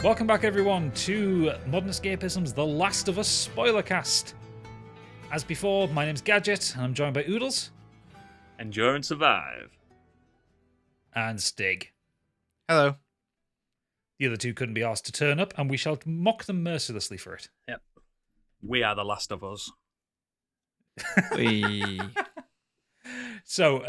Welcome back, everyone, to Modern Escapism's The Last of Us Spoilercast. As before, my name's Gadget, and I'm joined by Oodles. Endure and survive. And Stig. Hello. The other two couldn't be asked to turn up, and we shall mock them mercilessly for it. Yep. We are the last of us. So,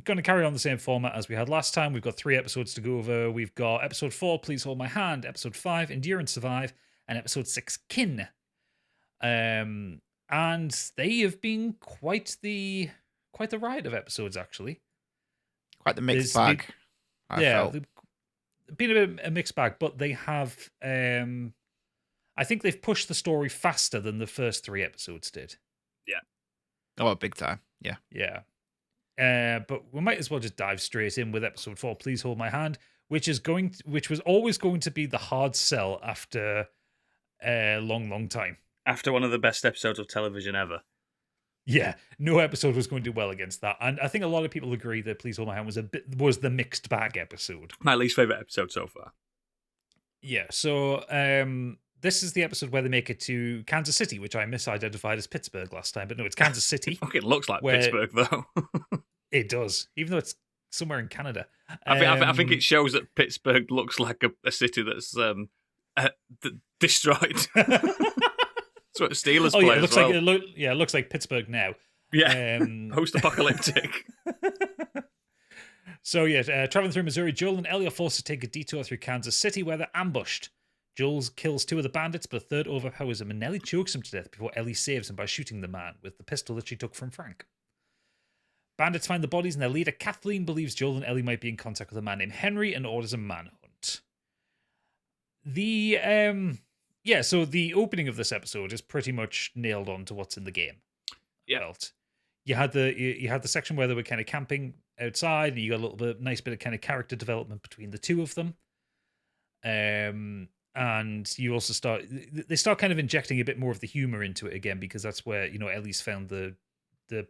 going to carry on the same format as we had last time. We've got 3 episodes to go over. We've got episode 4, Please Hold My Hand, episode 5, Endure and Survive, and episode 6, Kin. And they have been quite the riot of episodes, actually. Quite the mixed bag. I felt. They've been a bit of a mixed bag, but they have. I think they've pushed the story faster than the first 3 episodes did. Yeah. Oh, big time. Yeah. Yeah. But we might as well just dive straight in with episode 4, Please Hold My Hand, which was always going to be the hard sell after a long time. After one of the best episodes of television ever. Yeah, no episode was going to do well against that, and I think a lot of people agree that Please Hold My Hand was the mixed bag episode. My least favorite episode so far. Yeah, so this is the episode where they make it to Kansas City, which I misidentified as Pittsburgh last time, but no, it's Kansas City. It looks like Pittsburgh though. It does, even though it's somewhere in Canada. I think it shows that Pittsburgh looks like a city that's destroyed. That's what Steelers play it looks as well. It looks like Pittsburgh now. Yeah, post-apocalyptic. So yeah, traveling through Missouri, Joel and Ellie are forced to take a detour through Kansas City where they're ambushed. Joel kills 2 of the bandits, but a third overpowers him, and Ellie chokes him to death before Ellie saves him by shooting the man with the pistol that she took from Frank. Bandits find the bodies, and their leader, Kathleen, believes Joel and Ellie might be in contact with a man named Henry and orders a manhunt. So the opening of this episode is pretty much nailed on to what's in the game. Yeah. You had the section where they were kind of camping outside, and you got a nice bit of kind of character development between the 2 of them. And you also start kind of injecting a bit more of the humor into it again, because that's where, Ellie's found the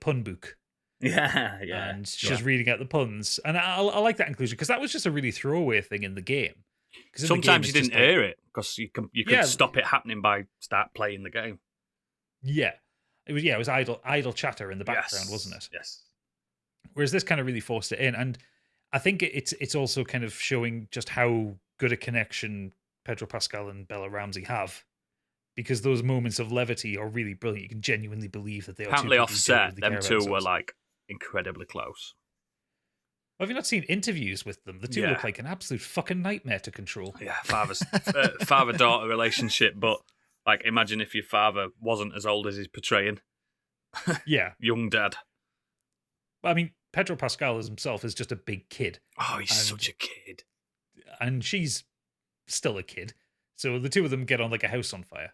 pun book. Yeah. And she's reading out the puns. And I like that inclusion, because that was just a really throwaway thing in the game. Sometimes you didn't hear it, because you could stop it happening by start playing the game. Yeah. It was idle chatter in the background, wasn't it? Yes. Whereas this kind of really forced it in. And I think it's also kind of showing just how good a connection Pedro Pascal and Bella Ramsey have, because those moments of levity are really brilliant. You can genuinely believe that they are apparently offset. Them 2 were like incredibly close. Have you not seen interviews with them? The 2 look like an absolute fucking nightmare to control. Yeah, father-daughter relationship, but like imagine if your father wasn't as old as he's portraying. Yeah. Young dad. I mean, Pedro Pascal himself is just a big kid. Oh, he's such a kid. And she's still a kid. So the 2 of them get on like a house on fire.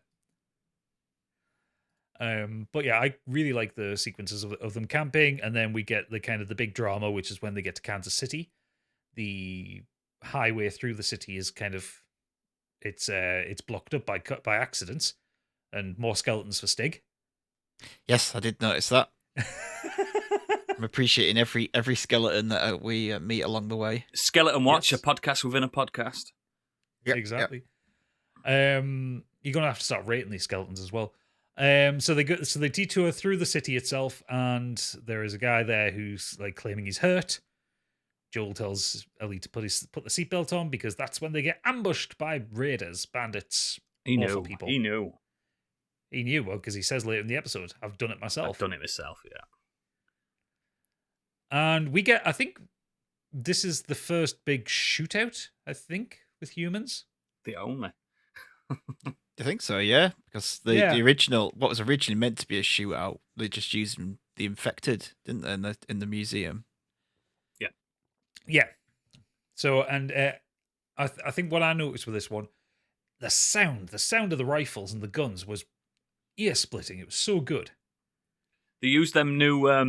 But yeah, I really like the sequences of them camping, and then we get the big drama, which is when they get to Kansas City. The highway through the city is kind of it's blocked up by accidents, and more skeletons for Stig. Yes, I did notice that. I'm appreciating every skeleton that we meet along the way. Skeleton Watch, a podcast within a podcast. Yep, exactly. Yep. You're gonna have to start rating these skeletons as well. So they detour through the city itself, and there is a guy there who's like claiming he's hurt. Joel tells Ellie to put the seatbelt on, because that's when they get ambushed by raiders, bandits, awful people. He knew. Well, because he says later in the episode, "I've done it myself." Yeah. And we get, I think, this is the first big shootout, I think, with humans. The only. I think so, yeah. Because the original, what was originally meant to be a shootout, they just used the infected, didn't they, in the museum? Yeah. Yeah. So, and I think what I noticed with this one, the sound of the rifles and the guns was ear-splitting. It was so good. They used them new. I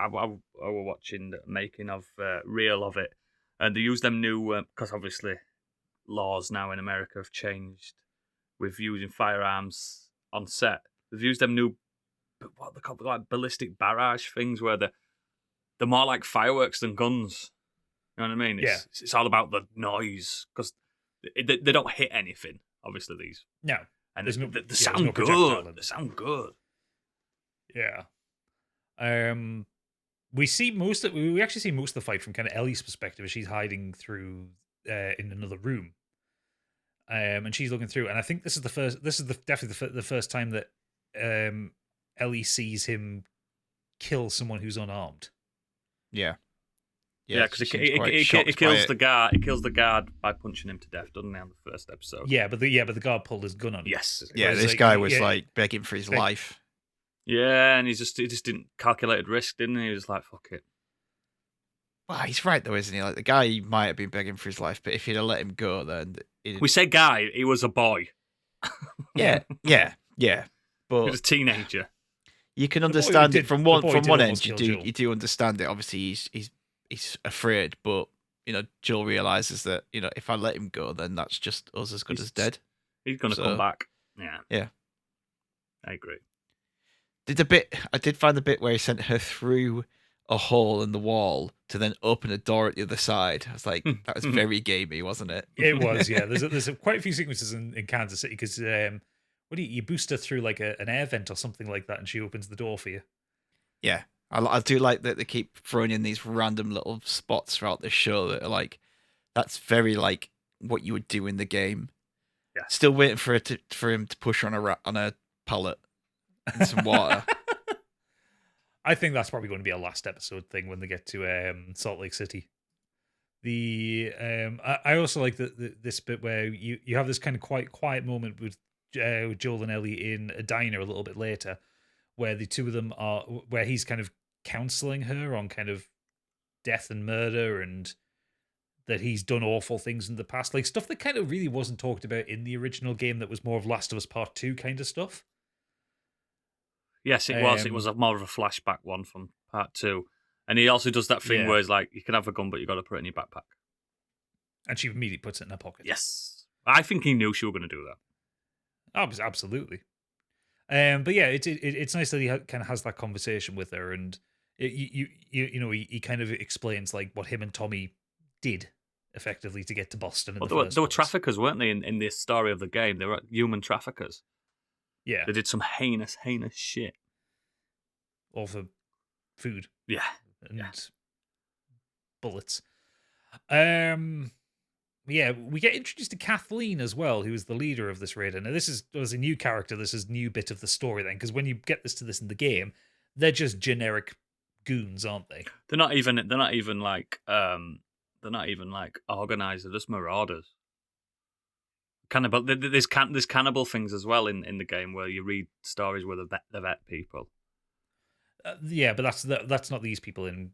were watching the making of reel of it, and they used them new because obviously laws now in America have changed with using firearms on set. They've used them new, what they call like ballistic barrage things, where they're more like fireworks than guns. You know what I mean? It's all about the noise because they don't hit anything. Obviously, these and they sound good. They sound good. Yeah. We actually see most of the fight from kind of Ellie's perspective as she's hiding through in another room. And she's looking through, and I think this is definitely the first time that Ellie sees him kill someone who's unarmed. Yeah, because it kills the guard. It kills the guard by punching him to death, doesn't it? On the first episode. Yeah, but the guard pulled his gun on him. Yes. Yeah, this guy was like begging for his life. Yeah, and he just didn't calculated risk, didn't he? He was like, "Fuck it." Well, he's right though, isn't he? Like the guy might have been begging for his life, but if he'd have let him go, then we say guy. He was a boy. Yeah. But he was a teenager. You can understand it from one end. You do understand it. Obviously, he's afraid, but Joel realizes that if I let him go, then that's just us as good as dead. He's gonna come back. Yeah. I agree. I did find the bit where he sent her through a hole in the wall to then open a door at the other side. I was like, that was very gamey, wasn't it? It was, yeah. There's quite a few sequences in Kansas City because you boost her through like an air vent or something like that, and she opens the door for you. Yeah, I do like that they keep throwing in these random little spots throughout the show that are like, that's very like what you would do in the game. Yeah. Still waiting for him to push her on a pallet and some water. I think that's probably going to be a last episode thing when they get to Salt Lake City. I also like this bit where you have this kind of quite quiet moment with Joel and Ellie in a diner a little bit later, where the two of them where he's kind of counseling her on kind of death and murder and that he's done awful things in the past, like stuff that kind of really wasn't talked about in the original game. That was more of Last of Us Part 2 kind of stuff. Yes, it was. It was more of a flashback one from Part 2. And he also does that thing where he's like, you can have a gun, but you got to put it in your backpack. And she immediately puts it in her pocket. Yes. I think he knew she was going to do that. Absolutely. But yeah, it's nice that he kind of has that conversation with her, and he kind of explains like what him and Tommy did effectively to get to Boston. There were traffickers, weren't they, in this story of the game? They were human traffickers. Yeah. They did some heinous shit. All for food. Yeah. And bullets. Yeah, we get introduced to Kathleen as well, who is the leader of this raid. Now, this is a new character. This is a new bit of the story then, because when you get this in the game, they're just generic goons, aren't they? They're not even like organized. They're just marauders. Cannibal. There's cannibal things as well in the game where you read stories where the vet people. Yeah, but that's not these people in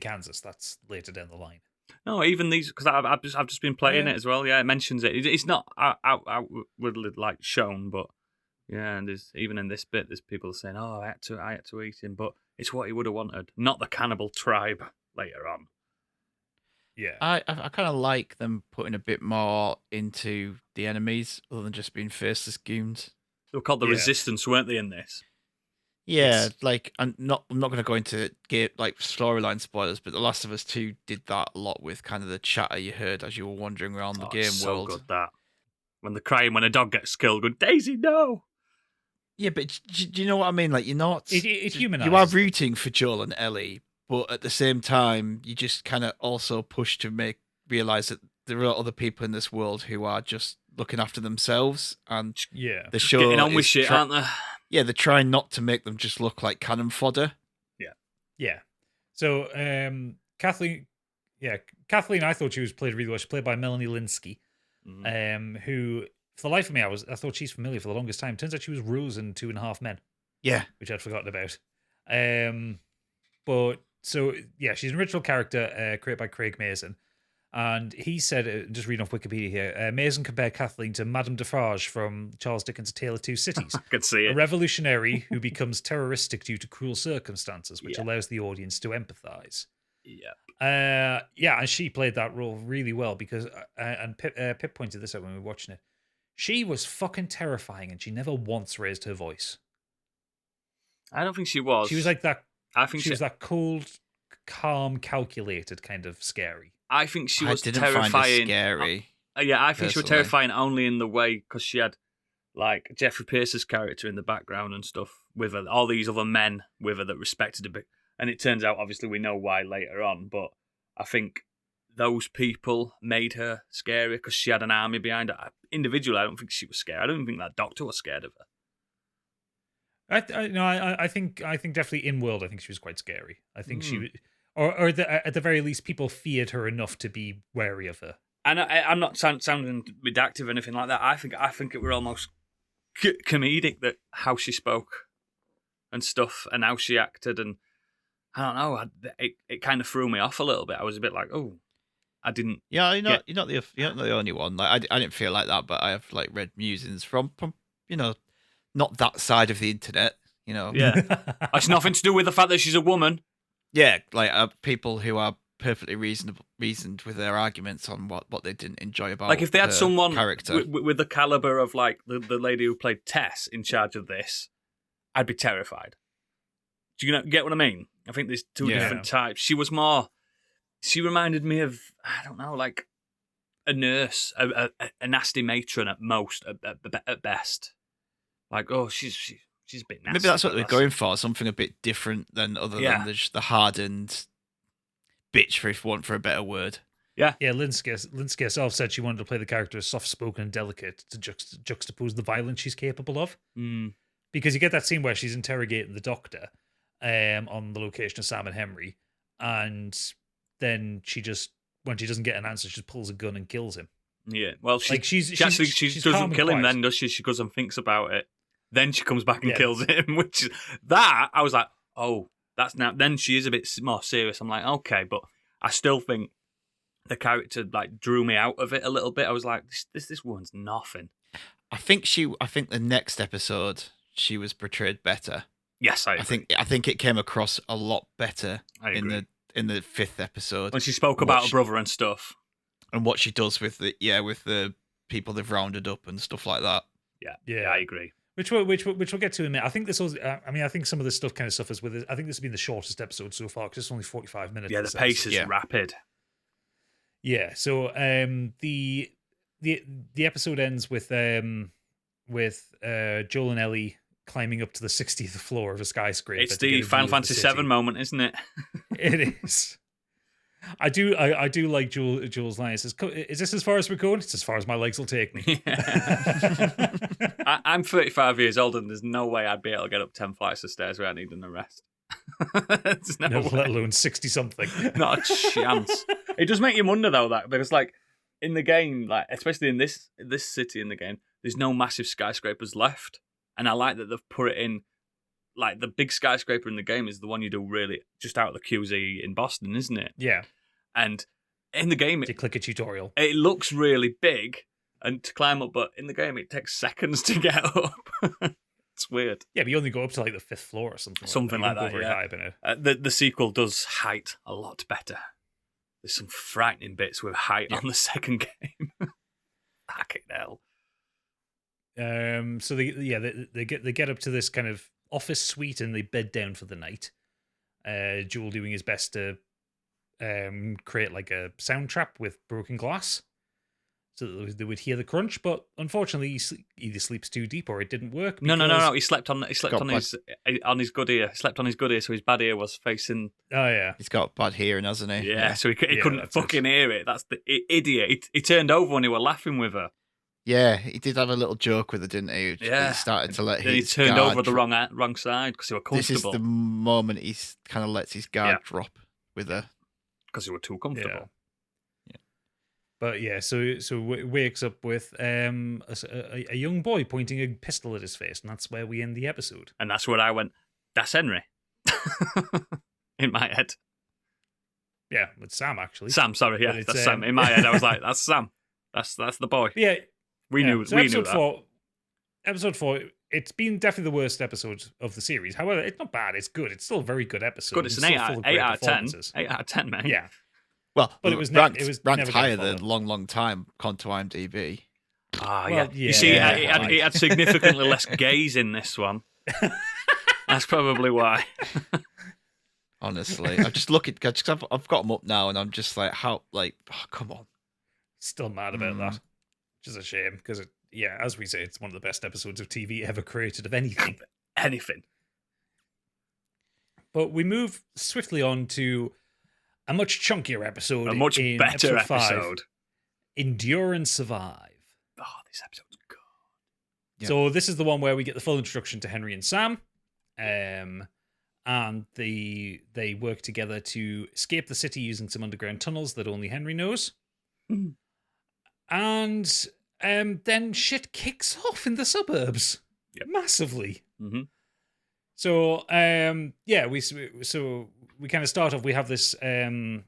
Kansas. That's later down the line. No, even these, because I've just been playing it as well. Yeah, it mentions it. It's not outwardly like shown, but yeah, and there's even in this bit, there's people saying, "Oh, I had to eat him," but it's what he would have wanted, not the cannibal tribe later on. Yeah, I kind of like them putting a bit more into the enemies other than just being faceless goons. They were called the Resistance, weren't they? In this. Yeah, like I'm not going to go into like storyline spoilers, but The Last of Us 2 did that a lot with kind of the chatter you heard as you were wandering around the game world. So good that when they're crying when a dog gets killed, going Daisy, no. Yeah, but do you know what I mean? Like you're not. It humanizes. You are rooting for Joel and Ellie, but at the same time, you just kind of also push to realize that there are other people in this world who are just looking after themselves, and the show getting on with shit, aren't they? Yeah, they're trying not to make them just look like cannon fodder. Yeah. So Kathleen, I thought she was played really well. She's played by Melanie Linsky, who, for the life of me, I thought she's familiar for the longest time. Turns out she was Rose in 2.5 Men. Yeah, which I'd forgotten about. But so yeah, she's an original character created by Craig Mazin. And he said, just reading off Wikipedia here, Mazin compared Kathleen to Madame Defarge from Charles Dickens' A Tale of Two Cities. I could see it. A revolutionary who becomes terroristic due to cruel circumstances, which allows the audience to empathize. Yeah. And she played that role really well because, and Pip pointed this out when we were watching it, she was fucking terrifying and she never once raised her voice. I don't think she was. She was like that. I think she was that cold, calm, calculated kind of scary. I think she was didn't terrifying. Find her scary. I think she was personally. terrifying only in the way because she had like Jeffrey Pierce's character in the background and stuff with her, all these other men with her that respected her. And it turns out, obviously, we know why later on, but I think those people made her scary because she had an army behind her. Individually, I don't think she was scared. I don't even think that doctor was scared of her. I think definitely in world, I think she was quite scary. I think she, or at the very least, people feared her enough to be wary of her. And I'm not sounding redactive or anything like that. I think it were almost comedic that how she spoke and stuff and how she acted, and I don't know. It kind of threw me off a little bit. I was a bit like, oh, I didn't. Yeah, you're not the only one. Like I didn't feel like that, but I have like read musings from not that side of the internet. Yeah, it's nothing to do with the fact that she's a woman. Yeah, like people who are perfectly reasoned with their arguments on what they didn't enjoy about. Like if they had someone character with the caliber of like the lady who played Tess in charge of this, I'd be terrified. Do you get what I mean? I think there's two different types. She reminded me of, I don't know, like a nurse, a nasty matron at most, at best. Like, oh, she's a bit nasty. Maybe that's what they're going for, something a bit different than other than the hardened bitch, for a better word. Yeah. Yeah, Linsky herself said she wanted to play the character as soft-spoken and delicate to juxtapose the violence she's capable of. Mm. Because you get that scene where she's interrogating the doctor on the location of Sam and Henry, and then when she doesn't get an answer, she just pulls a gun and kills him. Yeah, well, she she's doesn't kill him quiet. then, does she? She goes and thinks about it. Then she comes back and Yeah. kills him, which is that I was like, oh, that's now. Then she is a bit more serious. I'm like, okay, but I still think the character like drew me out of it a little bit. I was like, this woman's nothing. I think the next episode she was portrayed better. Yes, I agree. I think it came across a lot better I agree. in the 5th episode When she spoke about her brother and stuff. And what she does with the people they've rounded up and stuff like that. Yeah, I agree. Which we'll get to in a minute. I think this was. I think some of this stuff kind of suffers with it. I think this has been the shortest episode so far because it's only 45 minutes. Yeah, the pace is rapid. Yeah. So the episode ends with Joel and Ellie climbing up to the 60th floor of a skyscraper. It's the Final Fantasy VII moment, isn't it? It is. I do like Joel's line. It says, "Is this as far as we're going? It's as far as my legs will take me." Yeah. I'm 35 years old, and there's no way I'd be able to get up 10 flights of stairs without needing a rest. There's no way. Let alone 60-something. Not a chance. It does make you wonder though, that because like in the game, like especially in this city in the game, there's no massive skyscrapers left, and I like that they've put it in. Like the big skyscraper in the game is the one you do really just out of the QZ in Boston, isn't it? Yeah. And in the game, you click a tutorial. It looks really big and to climb up, but in the game it takes seconds to get up. It's weird. Yeah, but you only go up to like the 5th floor or something. Something like that. Yeah. The sequel does height a lot better. There's some frightening bits with height on the second game. Fucking hell. So they get up to this kind of office suite and they bed down for the night. Joel doing his best to create like a sound trap with broken glass so that they would hear the crunch, but unfortunately he either sleeps too deep or it didn't work. No. He slept on his good ear. He slept on his good ear, so his bad ear was facing. Oh yeah, he's got bad hearing, hasn't he? Yeah, so he couldn't fucking hear it. That's the idiot. He turned over when he were laughing with her. Yeah, he did have a little joke with her, didn't he? Yeah. He started to let he turned over the wrong side because he were comfortable. This is the moment he kind of lets his guard drop with her. Because he were too comfortable. Yeah. But yeah, so wakes up with a young boy pointing a pistol at his face, and that's where we end the episode. And that's where I went, that's Henry. In my head. Yeah, it's Sam, actually. Sam, sorry, yeah, that's Sam. In my head, I was like, that's Sam. That's the boy. Yeah. We knew that. Episode 4, it's been definitely the worst episode of the series. However, it's not bad. It's good. It's still a very good episode. Good. It's an 8 out of 10. 8 out of 10, man. Yeah. Well, but it was ranked never higher than long time. Gone to IMDb. Ah, yeah. You see, he had significantly less gays in this one. That's probably why. Honestly, I just look at because I've got them up now, and I'm just like, how, like, oh, come on. Still mad about that, which is a shame because, as we say, it's one of the best episodes of TV ever created of anything. Anything. But we move swiftly on to a much chunkier episode. A much better episode. 5, Endure and Survive. Oh, this episode's good. Yep. So this is the one where we get the full introduction to Henry and Sam. And they work together to escape the city using some underground tunnels that only Henry knows. And then shit kicks off in the suburbs. Yep. Massively. Mm-hmm. So we kind of start off. We have this kind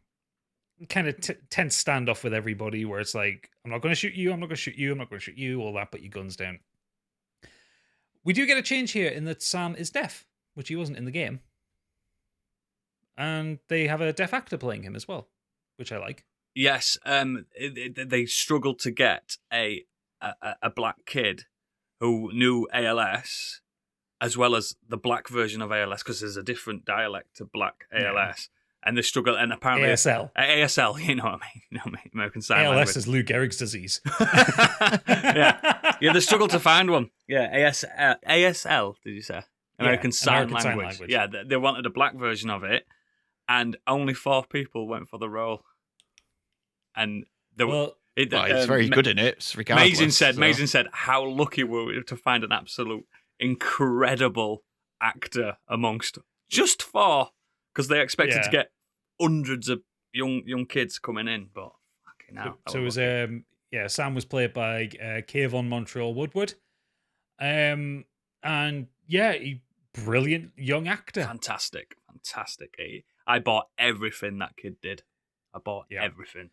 of tense standoff with everybody, where it's like, I'm not going to shoot you, I'm not going to shoot you, I'm not going to shoot you, all that. Put your guns down. We do get a change here in that Sam is deaf, which he wasn't in the game, and they have a deaf actor playing him as well, which I like. Yes, they struggled to get a black kid who knew ALS, as well as the black version of ALS, because there's a different dialect to black ALS, and they struggle. And apparently ASL, you know what I mean? American Sign ALS Language. is Lou Gehrig's disease. yeah, they struggled to find one. Yeah, ASL. Did you say American Sign Language? Yeah, they wanted a black version of it, and only 4 people went for the role. And it's very good in it. Regardless, Mazin said, how lucky were we to find an absolute incredible actor amongst just 4, because they expected to get hundreds of young kids coming in, but fucking hell. So it was Sam was played by Kayvon Montreal Woodward, and brilliant young actor. Fantastic. I bought everything that kid did. I bought everything.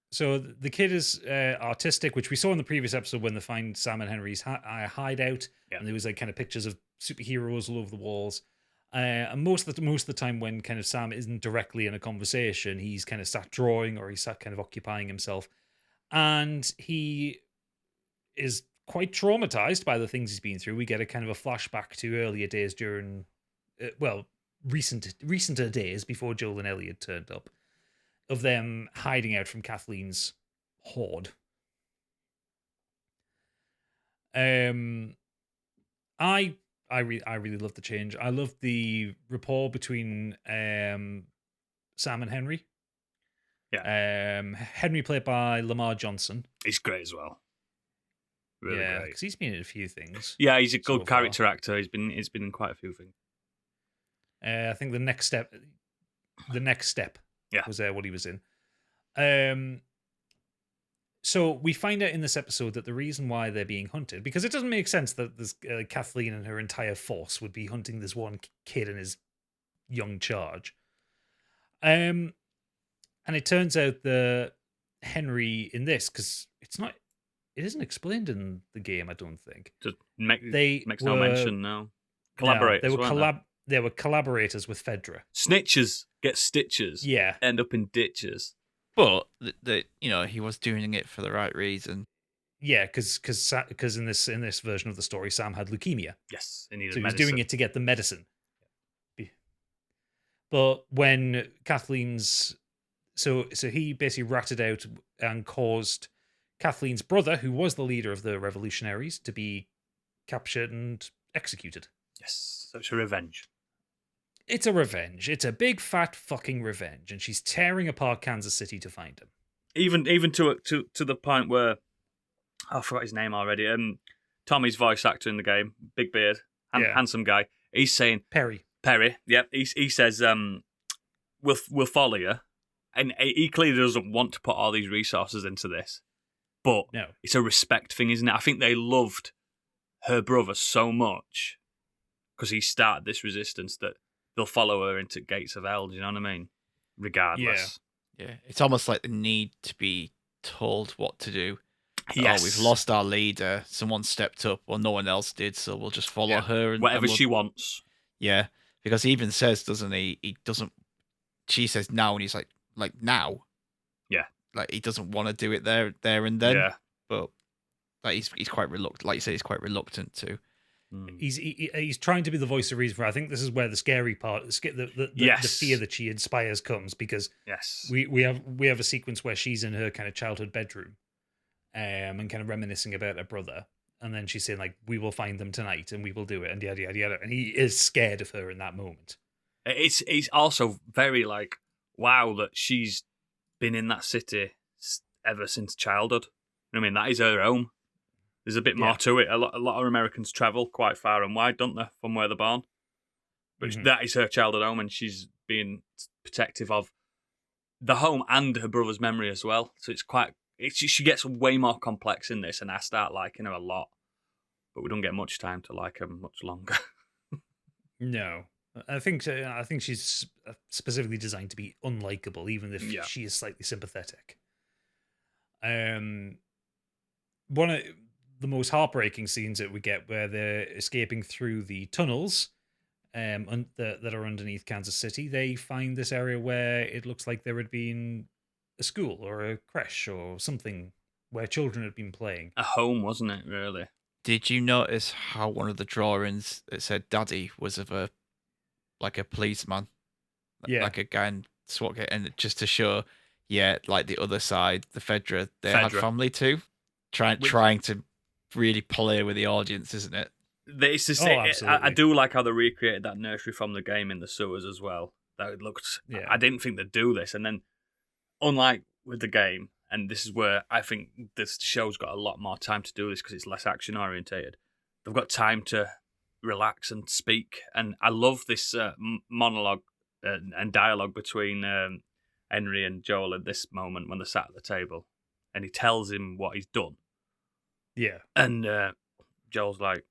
So the kid is autistic, which we saw in the previous episode when they find Sam and Henry's hideout, and there was like kind of pictures of superheroes all over the walls. And most of the time, when kind of Sam isn't directly in a conversation, he's kind of sat drawing or he's sat kind of occupying himself, and he is quite traumatized by the things he's been through. We get a kind of a flashback to earlier days during, recenter days before Joel and Elliot turned up, of them hiding out from Kathleen's horde. I really love the change. I love the rapport between Sam and Henry. Yeah. Henry played by Lamar Johnson. He's great as well. Really great. Because he's been in a few things. Yeah, he's a good character actor. He's been in quite a few things. I think the next step was what he was in. So we find out in this episode that the reason why they're being hunted, because it doesn't make sense that this Kathleen and her entire force would be hunting this one kid and his young charge. And it turns out that Henry in this, because it isn't explained in the game, I don't think. Just makes no mention, no. Collaborators, they were collaborators with Fedra. Snitches get stitches. Yeah. End up in ditches. But he was doing it for the right reason. Yeah, because in this version of the story, Sam had leukemia. Yes, he needed so he medicine. was doing it to get the medicine. But when Kathleen's, so he basically ratted out and caused Kathleen's brother, who was the leader of the revolutionaries, to be captured and executed. Yes, so it's a revenge. It's a revenge. It's a big fat fucking revenge, and she's tearing apart Kansas City to find him. Even to the point where I forgot his name already. Tommy's voice actor in the game, big beard, handsome guy. He's saying Perry. Yep. He says we'll follow you, and he clearly doesn't want to put all these resources into this, but no, it's a respect thing, isn't it? I think they loved her brother so much because he started this resistance that they'll follow her into gates of hell. Do you know what I mean? Regardless. Yeah. It's almost like the need to be told what to do. Yes. Oh, we've lost our leader. Someone stepped up, or no one else did, so we'll just follow her. And whatever she wants. Yeah, because he even says, doesn't he? He doesn't. She says now, and he's like now. Yeah. Like he doesn't want to do it there and then. Yeah. But like he's quite reluctant. Like you say, he's quite reluctant to. He's trying to be the voice of reason for her. I think this is where the scary part, the fear that she inspires comes, because we have a sequence where she's in her kind of childhood bedroom, and kind of reminiscing about her brother, and then she's saying like, "We will find them tonight, and we will do it," and yada yada yada. And he is scared of her in that moment. It's also very like, wow, that she's been in that city ever since childhood. I mean, that is her home. There's a bit more to it. A lot of Americans travel quite far and wide, don't they, from where they're born? But that is her childhood home, and she's being protective of the home and her brother's memory as well. So she gets way more complex in this, and I start liking her a lot. But we don't get much time to like her much longer. No. I think she's specifically designed to be unlikable, even if she is slightly sympathetic. One of the most heartbreaking scenes that we get, where they're escaping through the tunnels that are underneath Kansas City, they find this area where it looks like there had been a school or a creche or something where children had been playing. A home, wasn't it, really? Did you notice how one of the drawings, it said Daddy, was of a policeman? Like a guy in SWAT, and just to show, like the other side, the Fedra, they had family too. Trying to really play with the audience, isn't it? It's just, I do like how they recreated that nursery from the game in the sewers as well. That looked. Yeah. I didn't think they'd do this, and then, unlike with the game, and this is where I think this show's got a lot more time to do this because it's less action orientated. They've got time to relax and speak, and I love this monologue and dialogue between Henry and Joel at this moment when they're sat at the table, and he tells him what he's done. Yeah. And Joel's like,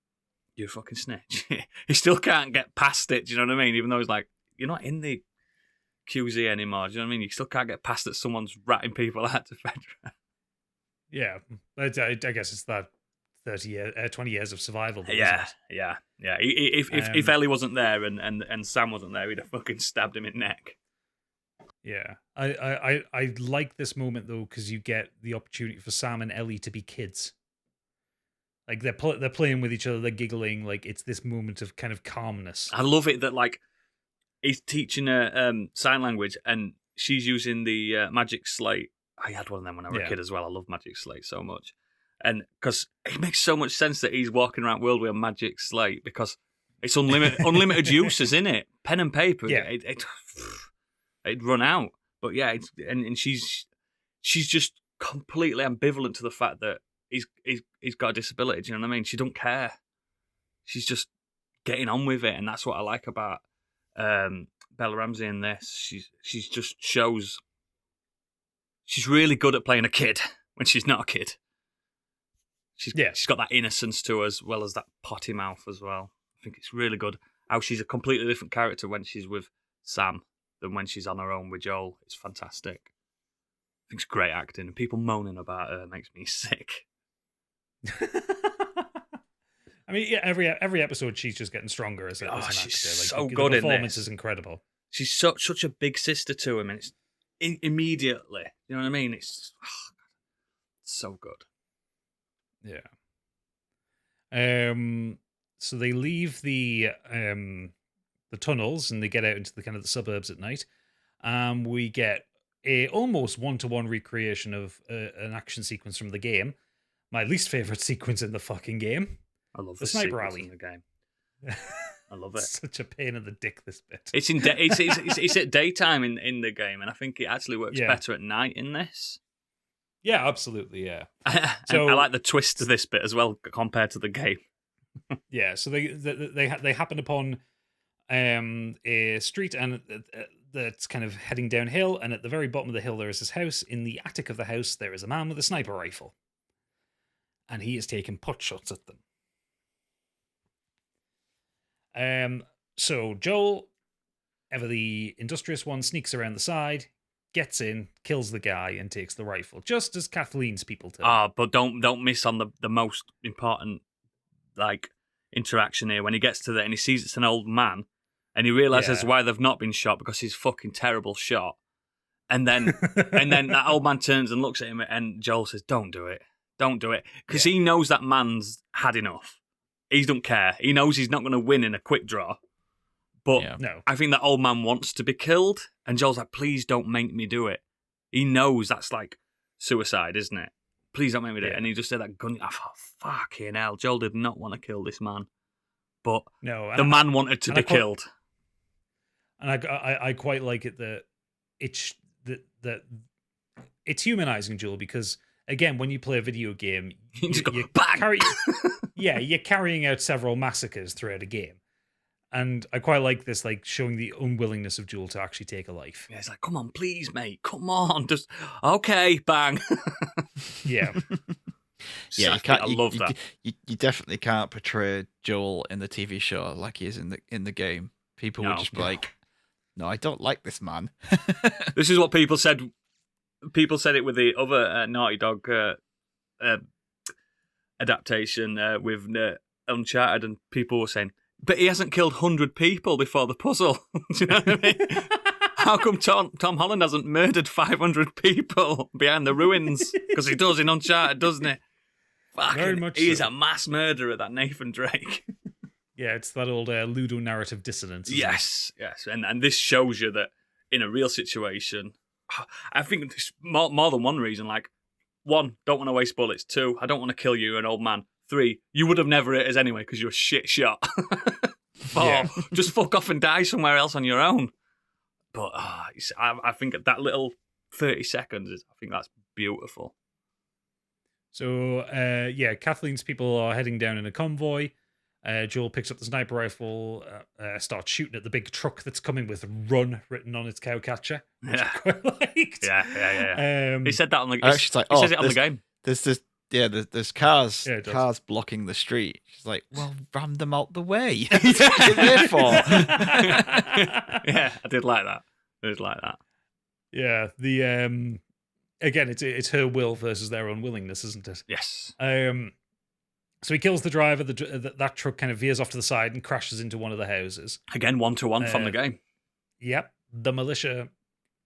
"You fucking snitch." He still can't get past it, do you know what I mean? Even though he's like, "You're not in the QZ anymore," do you know what I mean? You still can't get past that someone's ratting people out to Fedra. Yeah. I guess it's that 20 years of survival. Yeah. If Ellie wasn't there and Sam wasn't there, he'd have fucking stabbed him in the neck. Yeah. I like this moment, though, because you get the opportunity for Sam and Ellie to be kids. Like, they're playing with each other, they're giggling, like, it's this moment of kind of calmness. I love it that, like, he's teaching her sign language, and she's using the magic slate. I had one of them when I was a kid as well. I love magic slate so much. And because it makes so much sense that he's walking around the world with a magic slate, because it's unlimited use, isn't it? Pen and paper, it'd run out. But yeah, and she's just completely ambivalent to the fact that he's got a disability. Do you know what I mean? She don't care. She's just getting on with it, and that's what I like about Bella Ramsey in this. She's just shows she's really good at playing a kid when she's not a kid. She's got that innocence to her as well as that potty mouth as well. I think it's really good how she's a completely different character when she's with Sam than when she's on her own with Joel. It's fantastic. I think it's great acting, and people moaning about her makes me sick. I mean, every episode she's just getting stronger as an actor. She's like, so good in this. The performance is incredible. She's such a big sister to him, and it's immediately. You know what I mean? It's so good. Yeah. So they leave the tunnels and they get out into the kind of the suburbs at night. We get a almost one-to-one recreation of an action sequence from the game. My least favorite sequence in the fucking game. I love the sniper rally in the game. I love it. Such a pain in the dick, this bit. It's it's at daytime in the game, and I think it actually works better at night in this. Yeah, absolutely, yeah. So I like the twist to this bit as well compared to the game. Yeah, so they happen upon a street and that's kind of heading downhill, and at the very bottom of the hill there is this house. In the attic of the house there is a man with a sniper rifle, and he is taking pot shots at them. So Joel, ever the industrious one, sneaks around the side, gets in, kills the guy, and takes the rifle, just as Kathleen's people do. But don't miss on the most important interaction here when he gets to that and he sees it's an old man, and he realizes why they've not been shot, because he's fucking terrible shot. And then that old man turns and looks at him, and Joel says, "Don't do it, because he knows that man's had enough. he don't care. He knows he's not going to win in a quick draw. But No. I think that old man wants to be killed, and Joel's like, please don't make me do it. He knows that's like suicide, isn't it? Please don't make me do it. And he just said that gun. I thought, fucking hell. Joel did not want to kill this man. But the man wanted to be killed. And I quite like it that it's humanizing Joel, because again, when you play a video game, you're carrying out several massacres throughout a game. And I quite like this, like showing the unwillingness of Joel to actually take a life. Yeah, it's like, come on, please, mate, come on, just okay, bang. Yeah, yeah. You can't. I love that. You definitely can't portray Joel in the TV show like he is in the game. People would just be like, "No, I don't like this man." This is what people said. People said it with the other Naughty Dog adaptation with Uncharted, and people were saying, but he hasn't killed 100 people before the puzzle. Do you know what I mean? How come Tom Holland hasn't murdered 500 people behind the ruins? Because he does in Uncharted, doesn't he? Very much He so. is a mass murderer, that Nathan Drake. Yeah, it's that old ludonarrative dissonance. Yes. And this shows you that in a real situation, I think there's more than one reason. Like, 1, don't want to waste bullets. 2, I don't want to kill you, an old man. 3, you would have never hit us anyway because you're a shit shot. 4, just fuck off and die somewhere else on your own. But I think that little 30 seconds, I think that's beautiful. So, Kathleen's people are heading down in a convoy. Joel picks up the sniper rifle, starts shooting at the big truck that's coming with "Run" written on its cowcatcher, which I quite liked. Yeah. He said that on the. He says it on the game. There's this. Yeah, there's cars cars blocking the street. She's like, well, ram them out the way. What are you there for? Yeah, I did like that. Yeah, the again, it's her will versus their unwillingness, isn't it? Yes. So he kills the driver. That truck kind of veers off to the side and crashes into one of the houses. Again, 1-to-1 from the game. Yep. The militia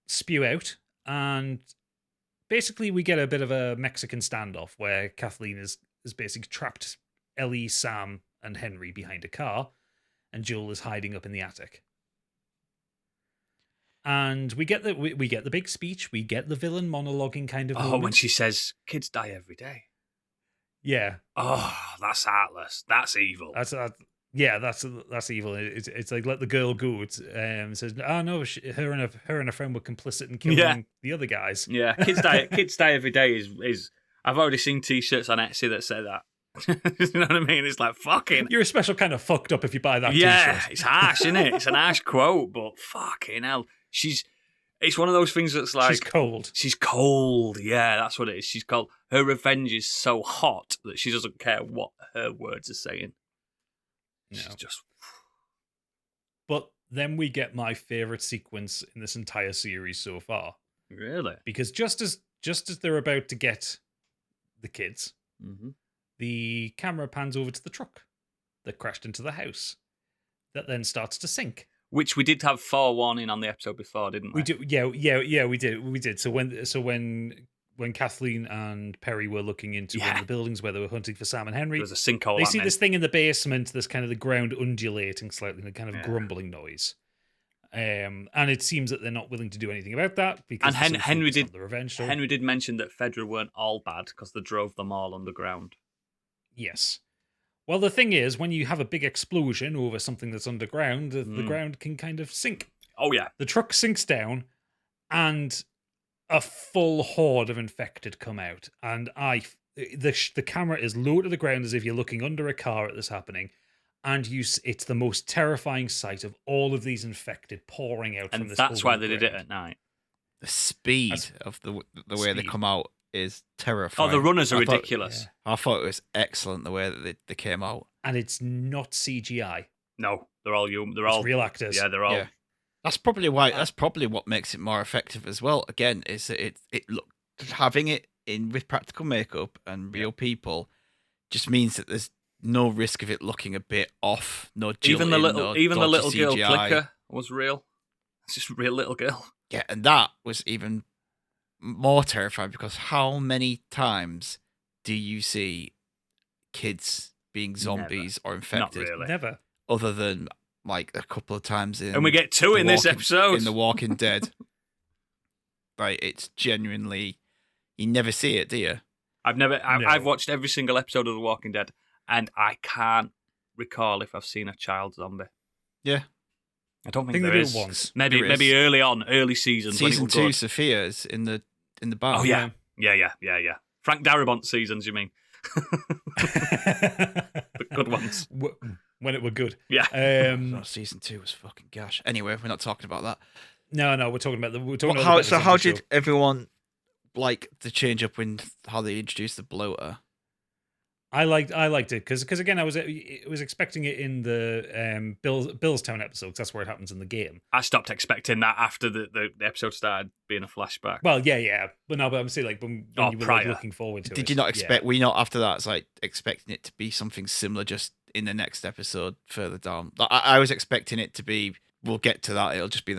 spew out, and basically we get a bit of a Mexican standoff where Kathleen is basically trapped Ellie, Sam, and Henry behind a car, and Joel is hiding up in the attic. And we get the big speech. We get the villain monologuing kind of moment. When she says, "Kids die every day." Yeah. Oh, that's heartless. That's evil. That's evil. It's like, let the girl go. It says, oh no, her and her friend were complicit in killing the other guys. Yeah, kids die every day is. I've already seen T-shirts on Etsy that say that. You know what I mean? It's like, fucking. You're a special kind of fucked up if you buy that T-shirt. Yeah, it's harsh, isn't it? It's an harsh quote, but fucking hell, it's one of those things that's like... She's cold. Yeah, that's what it is. She's cold. Her revenge is so hot that she doesn't care what her words are saying. She's just... But then we get my favourite sequence in this entire series so far. Really? Because just as they're about to get the kids, the camera pans over to the truck that crashed into the house that then starts to sink. Which we did have forewarning on the episode before, didn't we? We do, yeah, we did. So when Kathleen and Perry were looking into one of the buildings where they were hunting for Sam and Henry, there was a sinkhole. They see this thing in the basement. There's kind of the ground undulating slightly, a kind of grumbling noise. And it seems that they're not willing to do anything about that because Henry did the revenge story. Henry did mention that Fedra weren't all bad because they drove them all underground. Yes. Well, the thing is, when you have a big explosion over something that's underground, the ground can kind of sink. Oh, yeah. The truck sinks down, and a full horde of infected come out. And the camera is low to the ground as if you're looking under a car at this happening. And it's the most terrifying sight of all of these infected pouring out from this. And that's why they did it at night. The speed of the way they come out is terrifying. Oh, the runners are ridiculous. I thought it was excellent the way that they came out. And it's not CGI. No, they're all human. They're all real actors. Yeah, they're all. Yeah. That's probably why. That's probably what makes it more effective as well. Again, is that it having it in with practical makeup and real people just means that there's no risk of it looking a bit off. No jilting, the little CGI. Girl clicker was real. It's just a real little girl. Yeah, and that was even more terrifying because how many times do you see kids being zombies or infected. Not really. Never. Other than like a couple of times in, And we get two in this episode in The Walking Dead. Right, it's genuinely, you never see it, do you? I've watched every single episode of The Walking Dead, and I can't recall if I've seen a child zombie. Yeah. I don't think they there do is. it once. Maybe early seasons. Season when it 2, good. Sophia's in the bar. Oh yeah. Frank Darabont seasons, you mean? The good ones. When it were good. Yeah. Season 2 was fucking gosh. Anyway, we're not talking about that. No, we're talking about how did everyone like the change up when how they introduced the bloater? I liked it because again I was expecting it in the Billstown episode because that's where it happens in the game. I stopped expecting that after the episode started being a flashback. Well, yeah, but I'm saying like when you were like, looking forward to it. Did you not expect? Were you not after that? It's like expecting it to be something similar just in the next episode further down. I was expecting it to be. We'll get to that. It'll just be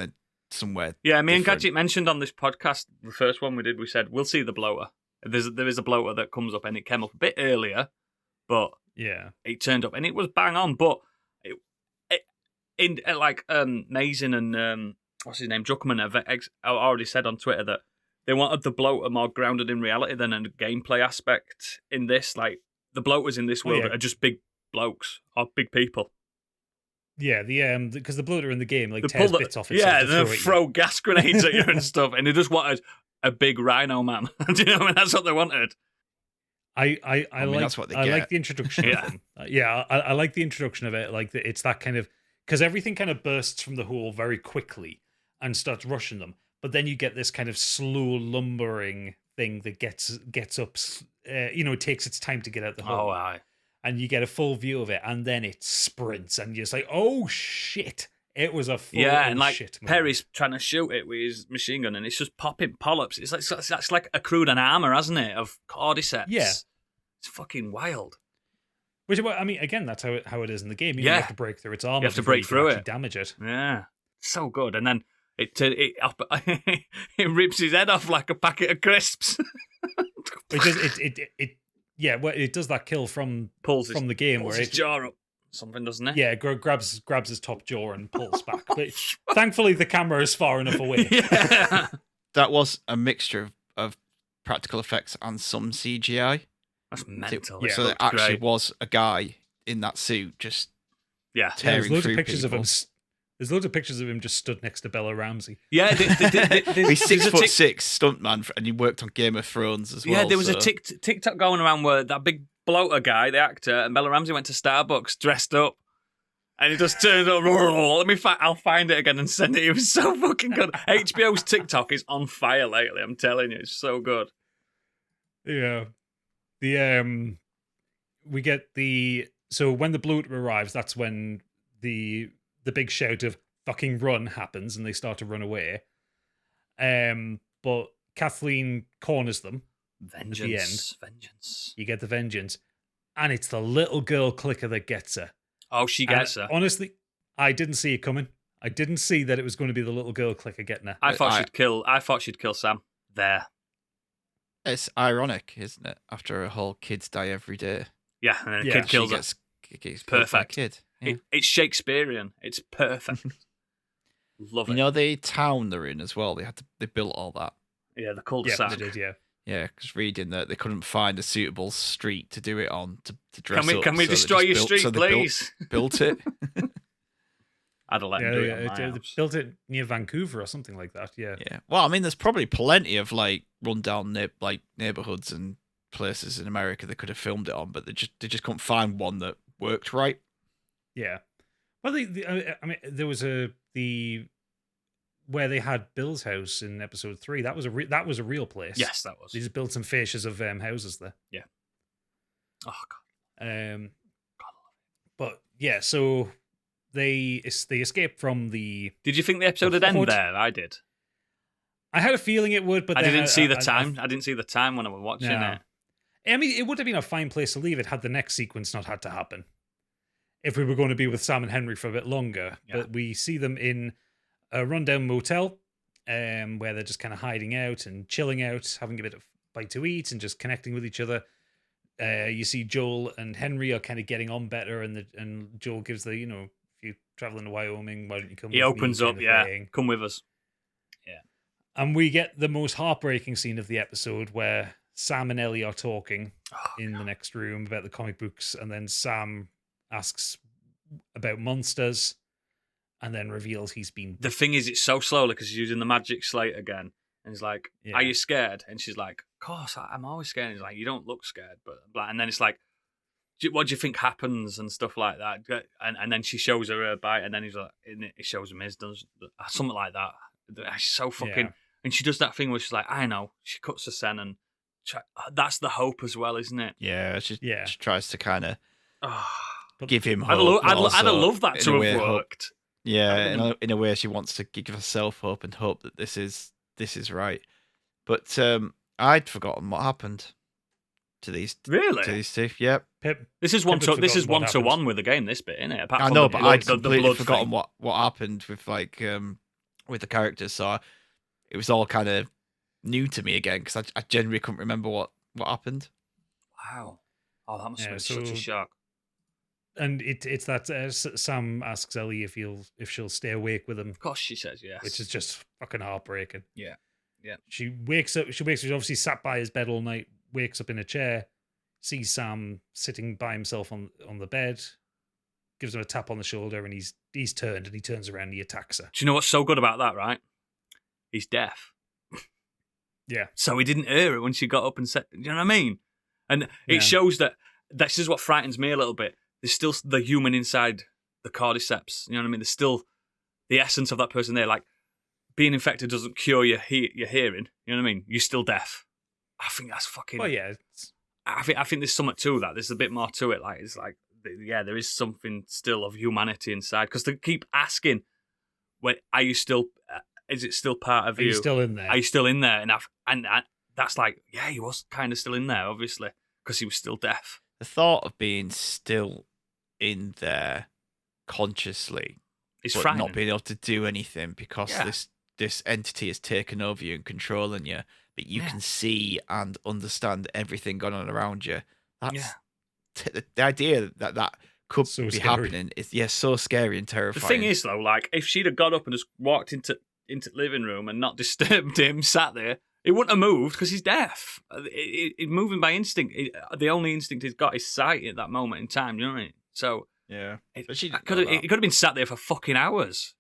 somewhere. Yeah, me different. and Gadget mentioned on this podcast, the first one we did, we said we'll see the bloater. There is a bloater that comes up, and it came up a bit earlier. But it turned up and it was bang on. But Mazin and what's his name, Druckmann have already said on Twitter that they wanted the bloater more grounded in reality than a gameplay aspect in this. Like the bloaters in this world are just big blokes or big people. Yeah, because the bloater in the game like they tears bits off itself. Yeah, they throw gas grenades at you and stuff, and they just wanted a big rhino man. Do you know? I mean, that's what they wanted. I like that's what they I get. like the introduction of them. I like the introduction of it. Like it's that kind of because everything kind of bursts from the hole very quickly and starts rushing them. But then you get this kind of slow lumbering thing that gets up. It takes its time to get out the hole. Oh, aye. And you get a full view of it, and then it sprints, and you're just like, "Oh shit!" It was a full and like shit moment. Perry's trying to shoot it with his machine gun, and it's just popping polyps. It's like accrued an armor, hasn't it, of cordyceps? Yeah, it's fucking wild. Which I mean, again, that's how it is in the game. You have to break through its armor. You have to break through it, damage it. Yeah, so good. And then it rips his head off like a packet of crisps. It does that kill from the game pulls where his jaw up. Something, doesn't it? Yeah, grabs his top jaw and pulls back. But thankfully, the camera is far enough away. Yeah. That was a mixture of practical effects and some CGI. That's mental. So there actually was a guy in that suit just tearing there's loads through of pictures people. of him. There's loads of pictures of him just stood next to Bella Ramsey. Yeah, he's 6'6" stuntman, and he worked on Game of Thrones as well. Yeah, there was a TikTok going around where that big bloater guy, the actor, and Bella Ramsey went to Starbucks dressed up, and he just turned up. I'll find it again and send it. It was so fucking good. HBO's TikTok is on fire lately. I'm telling you, it's so good. Yeah, we get so when the bloater arrives, that's when the big shout of "fucking run" happens, and they start to run away. But Kathleen corners them. Vengeance. At the end. Vengeance. You get the vengeance. And it's the little girl clicker that gets her. Oh, she gets her. Honestly, I didn't see it coming. I didn't see that it was going to be the little girl clicker getting her. I thought she'd kill Sam there. It's ironic, isn't it? After a whole kids die every day. Yeah, and then a kid kills her. Gets perfect. Kid. Yeah. It's Shakespearean. It's perfect. Love it. You know the town they're in as well. They built all that. Yeah, the cul-de-sac. Yeah, they did. Yeah. Yeah, because reading that they couldn't find a suitable street to do it on to dress up. Can we destroy your street, please? Built it. I'd have let them do it. They built it near Vancouver or something like that. Yeah. Yeah. Well, I mean, there's probably plenty of like rundown neighborhoods and places in America they could have filmed it on, but they just couldn't find one that worked right. Yeah. Well, there was where they had Bill's house in episode 3. That was a real place. Yes, that was. They just built some fascias of houses there. Yeah. Oh god. But yeah, so they escape from the. Did you think the episode would end there? I did. I had a feeling it would, but I then didn't see the time. I didn't see the time when I was watching it. I mean, it would have been a fine place to leave it had the next sequence not had to happen. If we were going to be with Sam and Henry for a bit longer, but we see them in a rundown motel, where they're just kind of hiding out and chilling out, having a bit of bite to eat, and just connecting with each other. you see Joel and Henry are kind of getting on better, and Joel gives the, if you're traveling to Wyoming, why don't you come with me? He opens up, come with us. Yeah. And we get the most heartbreaking scene of the episode where Sam and Ellie are talking in the next room about the comic books, and then Sam asks about monsters and then reveals he's been... The thing is, it's so slowly because he's using the magic slate again. And he's like, are you scared? And she's like, of course, I'm always scared. And he's like, you don't look scared. And then it's like, what do you think happens and stuff like that? And then she shows her a bite, and then he's like, it shows him his, does something like that. It's so fucking... Yeah. And she does that thing where she's like, I know. She cuts the scent, and that's the hope as well, isn't it? Yeah, she tries to kind of give him hope. I'd have loved that to have worked. Hope. Yeah, in a way, she wants to give herself hope and hope that this is right. But I'd forgotten what happened to these. Really? To these two. Yep. This is one to one with the game. This bit, isn't it? I know, but I'd completely forgotten what happened with with the characters. So it was all kind of new to me again because I genuinely couldn't remember what happened. Wow. Oh, that must have been such a shock. And it's that Sam asks Ellie if she'll stay awake with him. Of course, she says yes, which is just fucking heartbreaking. Yeah. She wakes up. She's obviously sat by his bed all night. Wakes up in a chair, sees Sam sitting by himself on the bed. Gives him a tap on the shoulder, and he's turned, and he turns around and he attacks her. Do you know what's so good about that? Right? He's deaf. Yeah. So he didn't hear it when she got up and said. You know what I mean? And it shows that this is what frightens me a little bit. There's still the human inside the cordyceps. You know what I mean? There's still the essence of that person there. Like, being infected doesn't cure your hearing. You know what I mean? You're still deaf. I think that's fucking... Well, yeah. I think there's something to that. There's a bit more to it. Like, it's like, yeah, there is something still of humanity inside. Because they keep asking, are you still... is it still part of you? Are you still in there? Are you still in there? And that's like, yeah, he was kind of still in there, obviously, because he was still deaf. The thought of being still in there consciously, it's but frightening. Not being able to do anything because this entity has taken over you and controlling you, but you can see and understand everything going on around you. That's the idea that could so be scary. happening is so scary and terrifying. The thing is, though, like, if she'd have got up and just walked into the living room and not disturbed him, sat there, he wouldn't have moved because he's deaf. He's moving by instinct. The only instinct he's got is sight at that moment in time. You know what I mean? So yeah, he could have been sat there for fucking hours.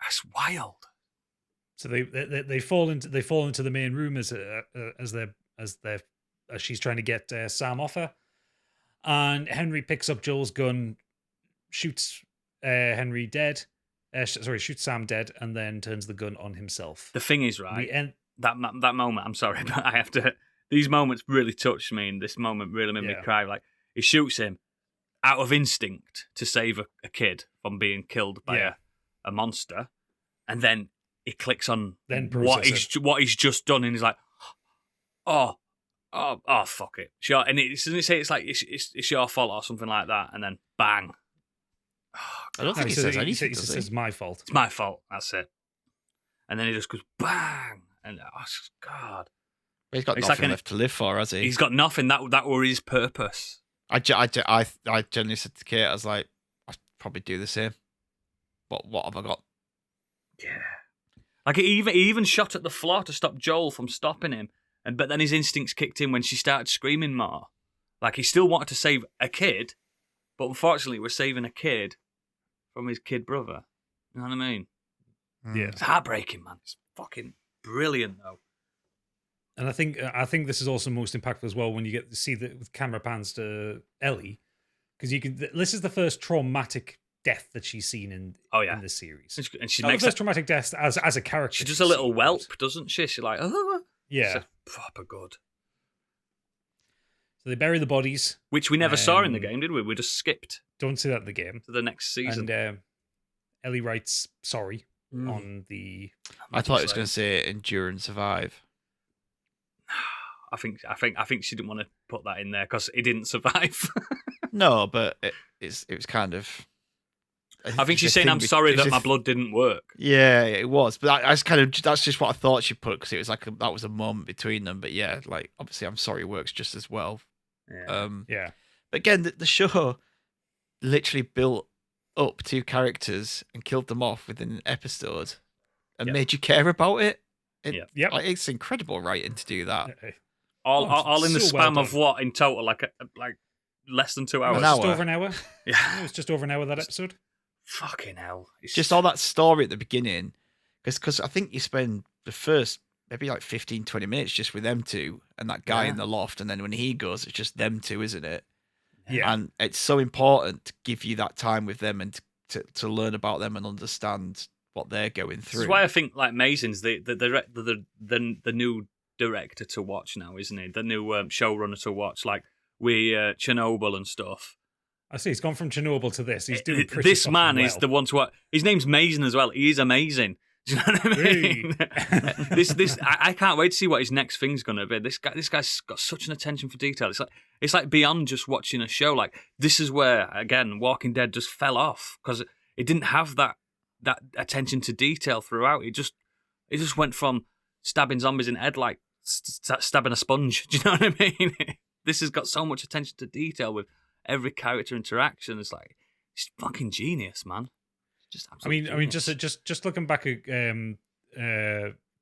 That's wild. So they fall into the main room as she's trying to get Sam off her, and Henry picks up Joel's gun, shoots Henry dead. Shoots Sam dead, and then turns the gun on himself. The thing is, right, that moment, I'm sorry, but I have to... These moments really touched me, and this moment really made me cry. Like, he shoots him out of instinct to save a kid from being killed by a monster, and then he clicks on what he's just done, and he's like, oh, fuck it. Sure. And it doesn't say it's like, it's your fault or something like that, and then bang. I don't think he says anything. He says my fault. It's my fault. That's it. And then he just goes bang, and God, he's got nothing left to live for, has he? He's got nothing. That were his purpose. I generally said to Kate, I was like, I'd probably do the same. What have I got? Yeah. Like he even shot at the floor to stop Joel from stopping him, but then his instincts kicked in when she started screaming more. Like he still wanted to save a kid, but unfortunately, we're saving a kid from his kid brother. You know what I mean? Yeah, it's heartbreaking, man. It's fucking brilliant, though. And I think this is also most impactful as well when you get to see the camera pans to Ellie, because this is the first traumatic death that she's seen in this series, and she makes the first traumatic death as a character. She does a little whelp, doesn't she? She's like, oh, yeah, it's proper good. So they bury the bodies, which we never saw in the game, did we? We just skipped. Don't see that in the game. To the next season. And Ellie writes sorry on the. I thought it was going to say endure and survive. I think she didn't want to put that in there because he didn't survive. No, but it was kind of. I think she's saying, "I'm sorry that my blood didn't work." Yeah, it was, but that's just what I thought she put because it was like that was a moment between them. But yeah, like obviously, I'm sorry works just as well Yeah. But again, the show literally built up 2 characters and killed them off within an episode and made you care about it. Like, it's incredible writing to do that. All in the so well spam of what in total, like less than 2 hours. Just over an hour. Yeah, it was just over an hour that episode. Fucking hell! It's just all that story at the beginning, because I think you spend the first maybe like 15, 20 minutes just with them two and that guy in the loft, and then when he goes, it's just them two, isn't it? Yeah, and it's so important to give you that time with them and to learn about them and understand what they're going through. That's why I think like Mason's the new director to watch now, isn't he? The new showrunner to watch, like we Chernobyl and stuff. I see. He's gone from Chernobyl to this. He's doing pretty. This man is the one to watch. His name's Mason as well. He is amazing. Do you know what I mean? I can't wait to see what his next thing's gonna be. This guy's got such an attention for detail. It's like beyond just watching a show. Like this is where again, Walking Dead just fell off because it didn't have that attention to detail throughout. It just went from stabbing zombies in the head like stabbing a sponge. Do you know what I mean? This has got so much attention to detail with every character interaction. It's fucking genius, man. Just absolutely genius. just looking back at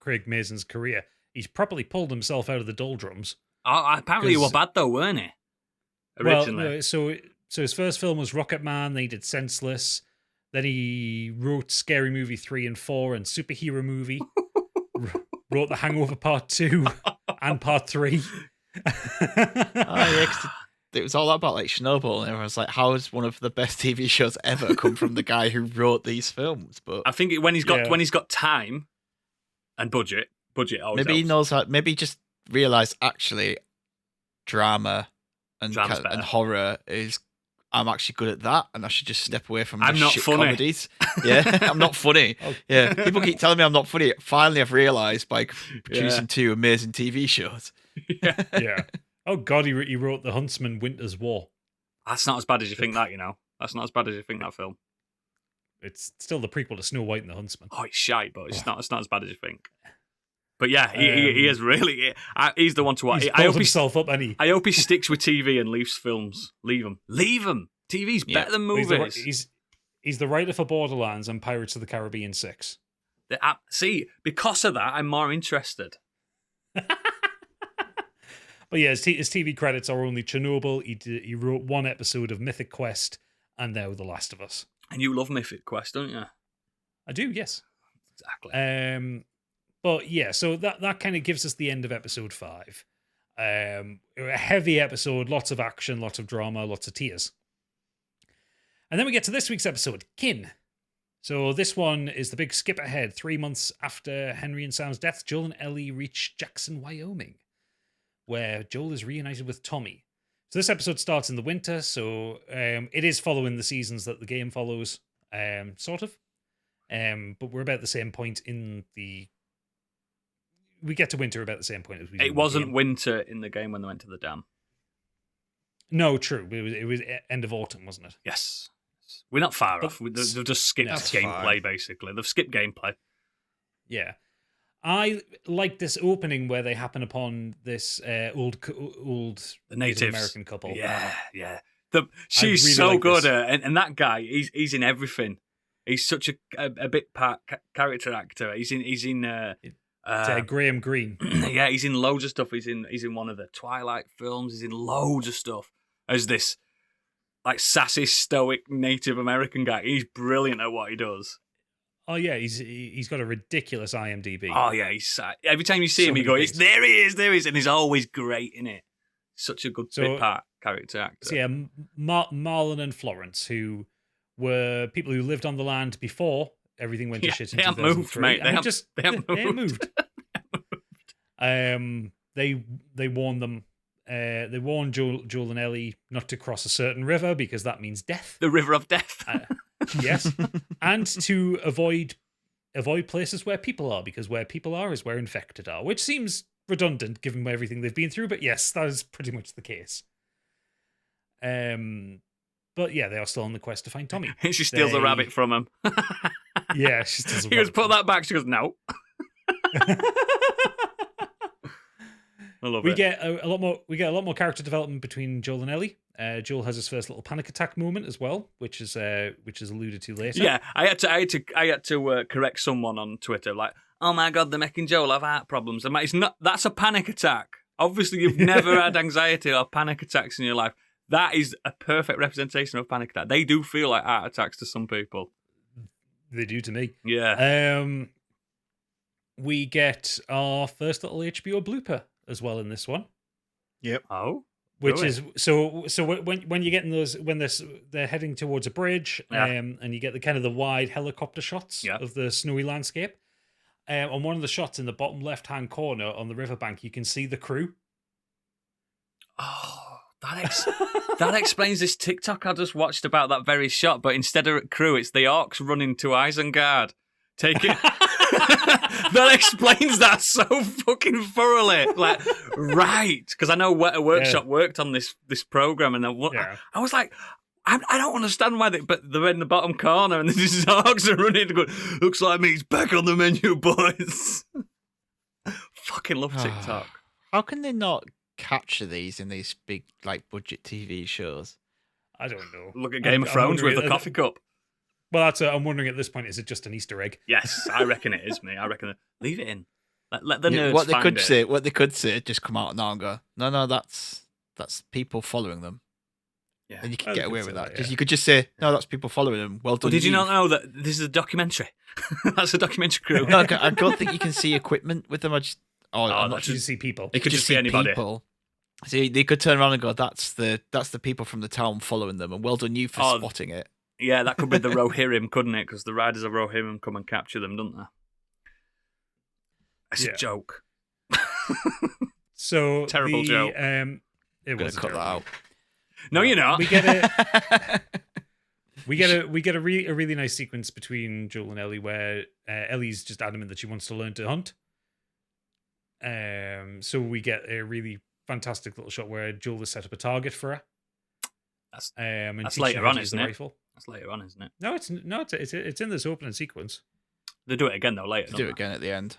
Craig Mason's career, he's properly pulled himself out of the doldrums. Apparently, he was bad though, weren't he? Originally, well, so his first film was Rocket Man. Then he did Senseless. Then he wrote Scary Movie 3 and 4 and Superhero Movie. Wrote The Hangover Part 2 and Part 3. It was all about like Chernobyl, and everyone's like, "How has one of the best TV shows ever come from the guy who wrote these films?" But I think when he's got time and budget always maybe he helps. knows how. Maybe he just realised actually drama and horror is. I'm actually good at that, and I should just step away from the shit comedies. Yeah, I'm not funny. Yeah, people keep telling me I'm not funny. Finally, I've realised by producing 2 amazing TV shows. Yeah. Oh God, he wrote The Huntsman: Winter's War. That's not as bad as you think that, you know. That's not as bad as you think that film. It's still the prequel to Snow White and the Huntsman. Oh, it's shite, but it's not as bad as you think. But yeah, he is really. He's the one to watch. I hope himself up, and I hope he sticks with TV and leaves films. Leave him. TV's better than movies. He's the writer for Borderlands and Pirates of the Caribbean 6. See, because of that, I'm more interested. But yeah, his TV credits are only Chernobyl. He wrote 1 episode of Mythic Quest and now The Last of Us. And you love Mythic Quest, don't you? I do, yes. Exactly. But yeah, so that kind of gives us the end of episode 5. A heavy episode, lots of action, lots of drama, lots of tears. And then we get to this week's episode, Kin. So this one is the big skip ahead. 3 months after Henry and Sam's deaths, Joel and Ellie reach Jackson, Wyoming, where Joel is reunited with Tommy. So this episode starts in the winter, so it is following the seasons that the game follows, sort of. But we're about the same point in the... We get to winter about the same point as we do. It wasn't winter in the game when they went to the dam. No, true. It was end of autumn, wasn't it? Yes. We're not far off. They've just skipped gameplay, basically. They've skipped gameplay. Yeah. I like this opening where they happen upon this old the natives American couple. Yeah. She's really so like good, and that guy, he's in everything. He's such a bit part character actor. He's in Graham Greene. Yeah, he's in loads of stuff. He's in one of the Twilight films. He's in loads of stuff as this like sassy, stoic Native American guy. He's brilliant at what he does. Oh yeah, he's got a ridiculous IMDb. Oh yeah, every time you see him, you go, there he is, and he's always great in it. Such a good bit part character actor. So yeah, Marlon and Florence, who were people who lived on the land before everything went to shit in 2003. They haven't moved, mate. They haven't moved. They warned them. They warned Joel and Ellie not to cross a certain river because that means death. The river of death. Yes, and to avoid places where people are, because where people are is where infected are, which seems redundant given everything they've been through. But yes, that is pretty much the case. But yeah, they are still on the quest to find Tommy. She steals a rabbit from him. Yeah, she steals a rabbit. He goes, put that back. She goes, no. I love we it. get a lot more. We get a lot more character development between Joel and Ellie. Joel has his first little panic attack moment as well, which is alluded to later. Yeah, I had to correct someone on Twitter, like, oh my god, they're making Joel have heart problems. I'm like, it's not. That's a panic attack. Obviously, you've never had anxiety or panic attacks in your life. That is a perfect representation of a panic attack. They do feel like heart attacks to some people. They do to me. Yeah. We get our first little HBO blooper as well in this one. Yep. Oh. Which is so when you're getting those when they're heading towards a bridge, and you get the kind of the wide helicopter shots of the snowy landscape. On one of the shots in the bottom left-hand corner on the riverbank, you can see the crew. Oh, that explains this TikTok I just watched about that very shot. But instead of crew, it's the orcs running to Isengard. Take it. That explains that so fucking thoroughly. Like, right? Because I know Weta Workshop worked on this program, and I was like, I don't understand why but they're in the bottom corner and these dogs are running. Going, looks like meat's back on the menu, boys. Fucking love TikTok. How can they not capture these in these big like budget TV shows? I don't know. Look at Game of Thrones with the coffee cup. Well, I'm wondering at this point, is it just an Easter egg? Yes, I reckon it is, me. I reckon leave it in. Let the nerds what they find could it. say, what they could say, just come out now and go, no, that's people following them. Yeah, and you can get away with that because you could just say, no, that's people following them. Well done. Well, did you not know that this is a documentary? That's a documentary crew. No, I don't think you can see equipment with them. I'm not just see people. They could just see anybody. People. See, they could turn around and go, that's the people from the town following them, and well done you for spotting it. Yeah, that could be the Rohirrim, couldn't it? Because the riders of Rohirrim come and capture them, don't they? It's a joke. So terrible joke. It was cut that out. No, you're not. We get a really nice sequence between Joel and Ellie where Ellie's just adamant that she wants to learn to hunt. So we get a really fantastic little shot where Joel has set up a target for her. That's later on, isn't it? Rifle. That's later on, isn't it? No, it's in this opening sequence. They do it again though later. They do it again at the end.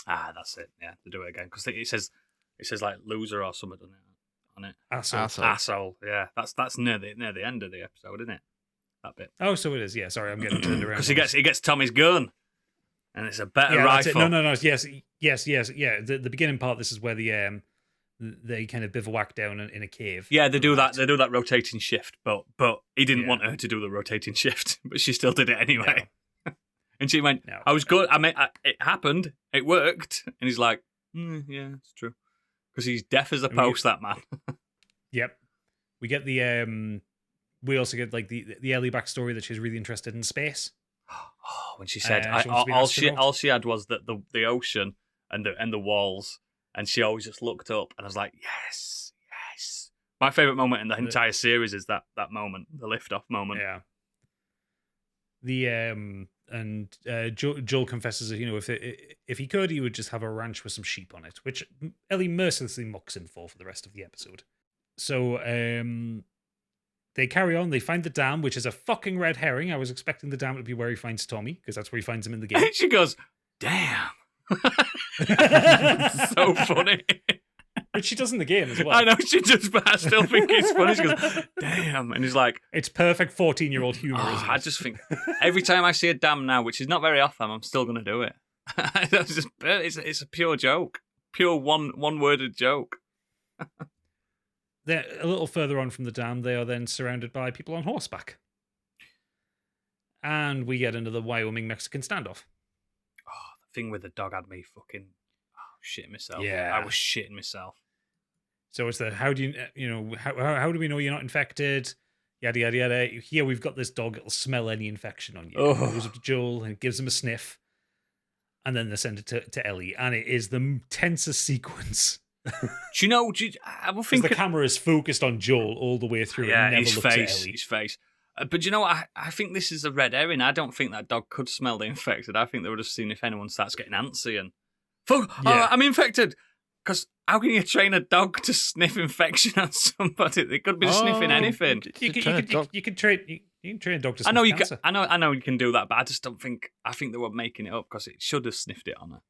Ah, that's it. Yeah, they do it again because it says like loser or something on it. Asshole. Yeah, that's near the end of the episode, isn't it? That bit. Oh, so it is. Yeah, sorry, I'm getting turned around. Because he gets Tommy's gun, and it's a better rifle. No. Yes. Yeah, the beginning part. This is where they kind of bivouac down in a cave. Yeah, they do that. They do that rotating shift, but he didn't want her to do the rotating shift, but she still did it anyway. No. And she went, "I was good. I mean, it happened. It worked." And he's like, "Yeah, it's true," because he's deaf as a post. That man. Yep. We get we also get like the Ellie backstory that she's really interested in space. Oh, when she said all she had was the ocean and the walls. And she always just looked up, and I was like, yes. My favourite moment in the entire series is that moment, the lift-off moment. Yeah. Joel confesses that, if he could, he would just have a ranch with some sheep on it, which Ellie mercilessly mocks him for the rest of the episode. So they carry on. They find the dam, which is a fucking red herring. I was expecting the dam to be where he finds Tommy, because that's where he finds him in the game. She goes, damn. So funny. Which she does in the game as well. I know she does, but I still think it's funny. She goes, damn. And he's like, it's perfect 14-year-old humor. I just think every time I see a dam now, which is not very often, I'm still going to do it. It's a pure joke. Pure one-worded joke. They're a little further on from the dam. They are then surrounded by people on horseback. And we get into the Wyoming-Mexican standoff. Thing with the dog had me fucking shitting myself. Yeah, I was shitting myself. So it's how do how do we know you're not infected? Yada yada yada. Here we've got this dog. It'll smell any infection on you. It goes up to Joel and gives him a sniff, and then they send it to Ellie, and it is the tensest sequence. I will think the camera is focused on Joel all the way through. Yeah, and never his looks face, at Ellie. his face. But I think this is a red herring. I don't think that dog could smell the infected. I think they would have seen if anyone starts getting antsy and, I'm infected. Because how can you train a dog to sniff infection on somebody? They could be sniffing anything. You can train a dog to sniff cancer. I know you can do that, but I just don't think. I think they were making it up because it should have sniffed it on her.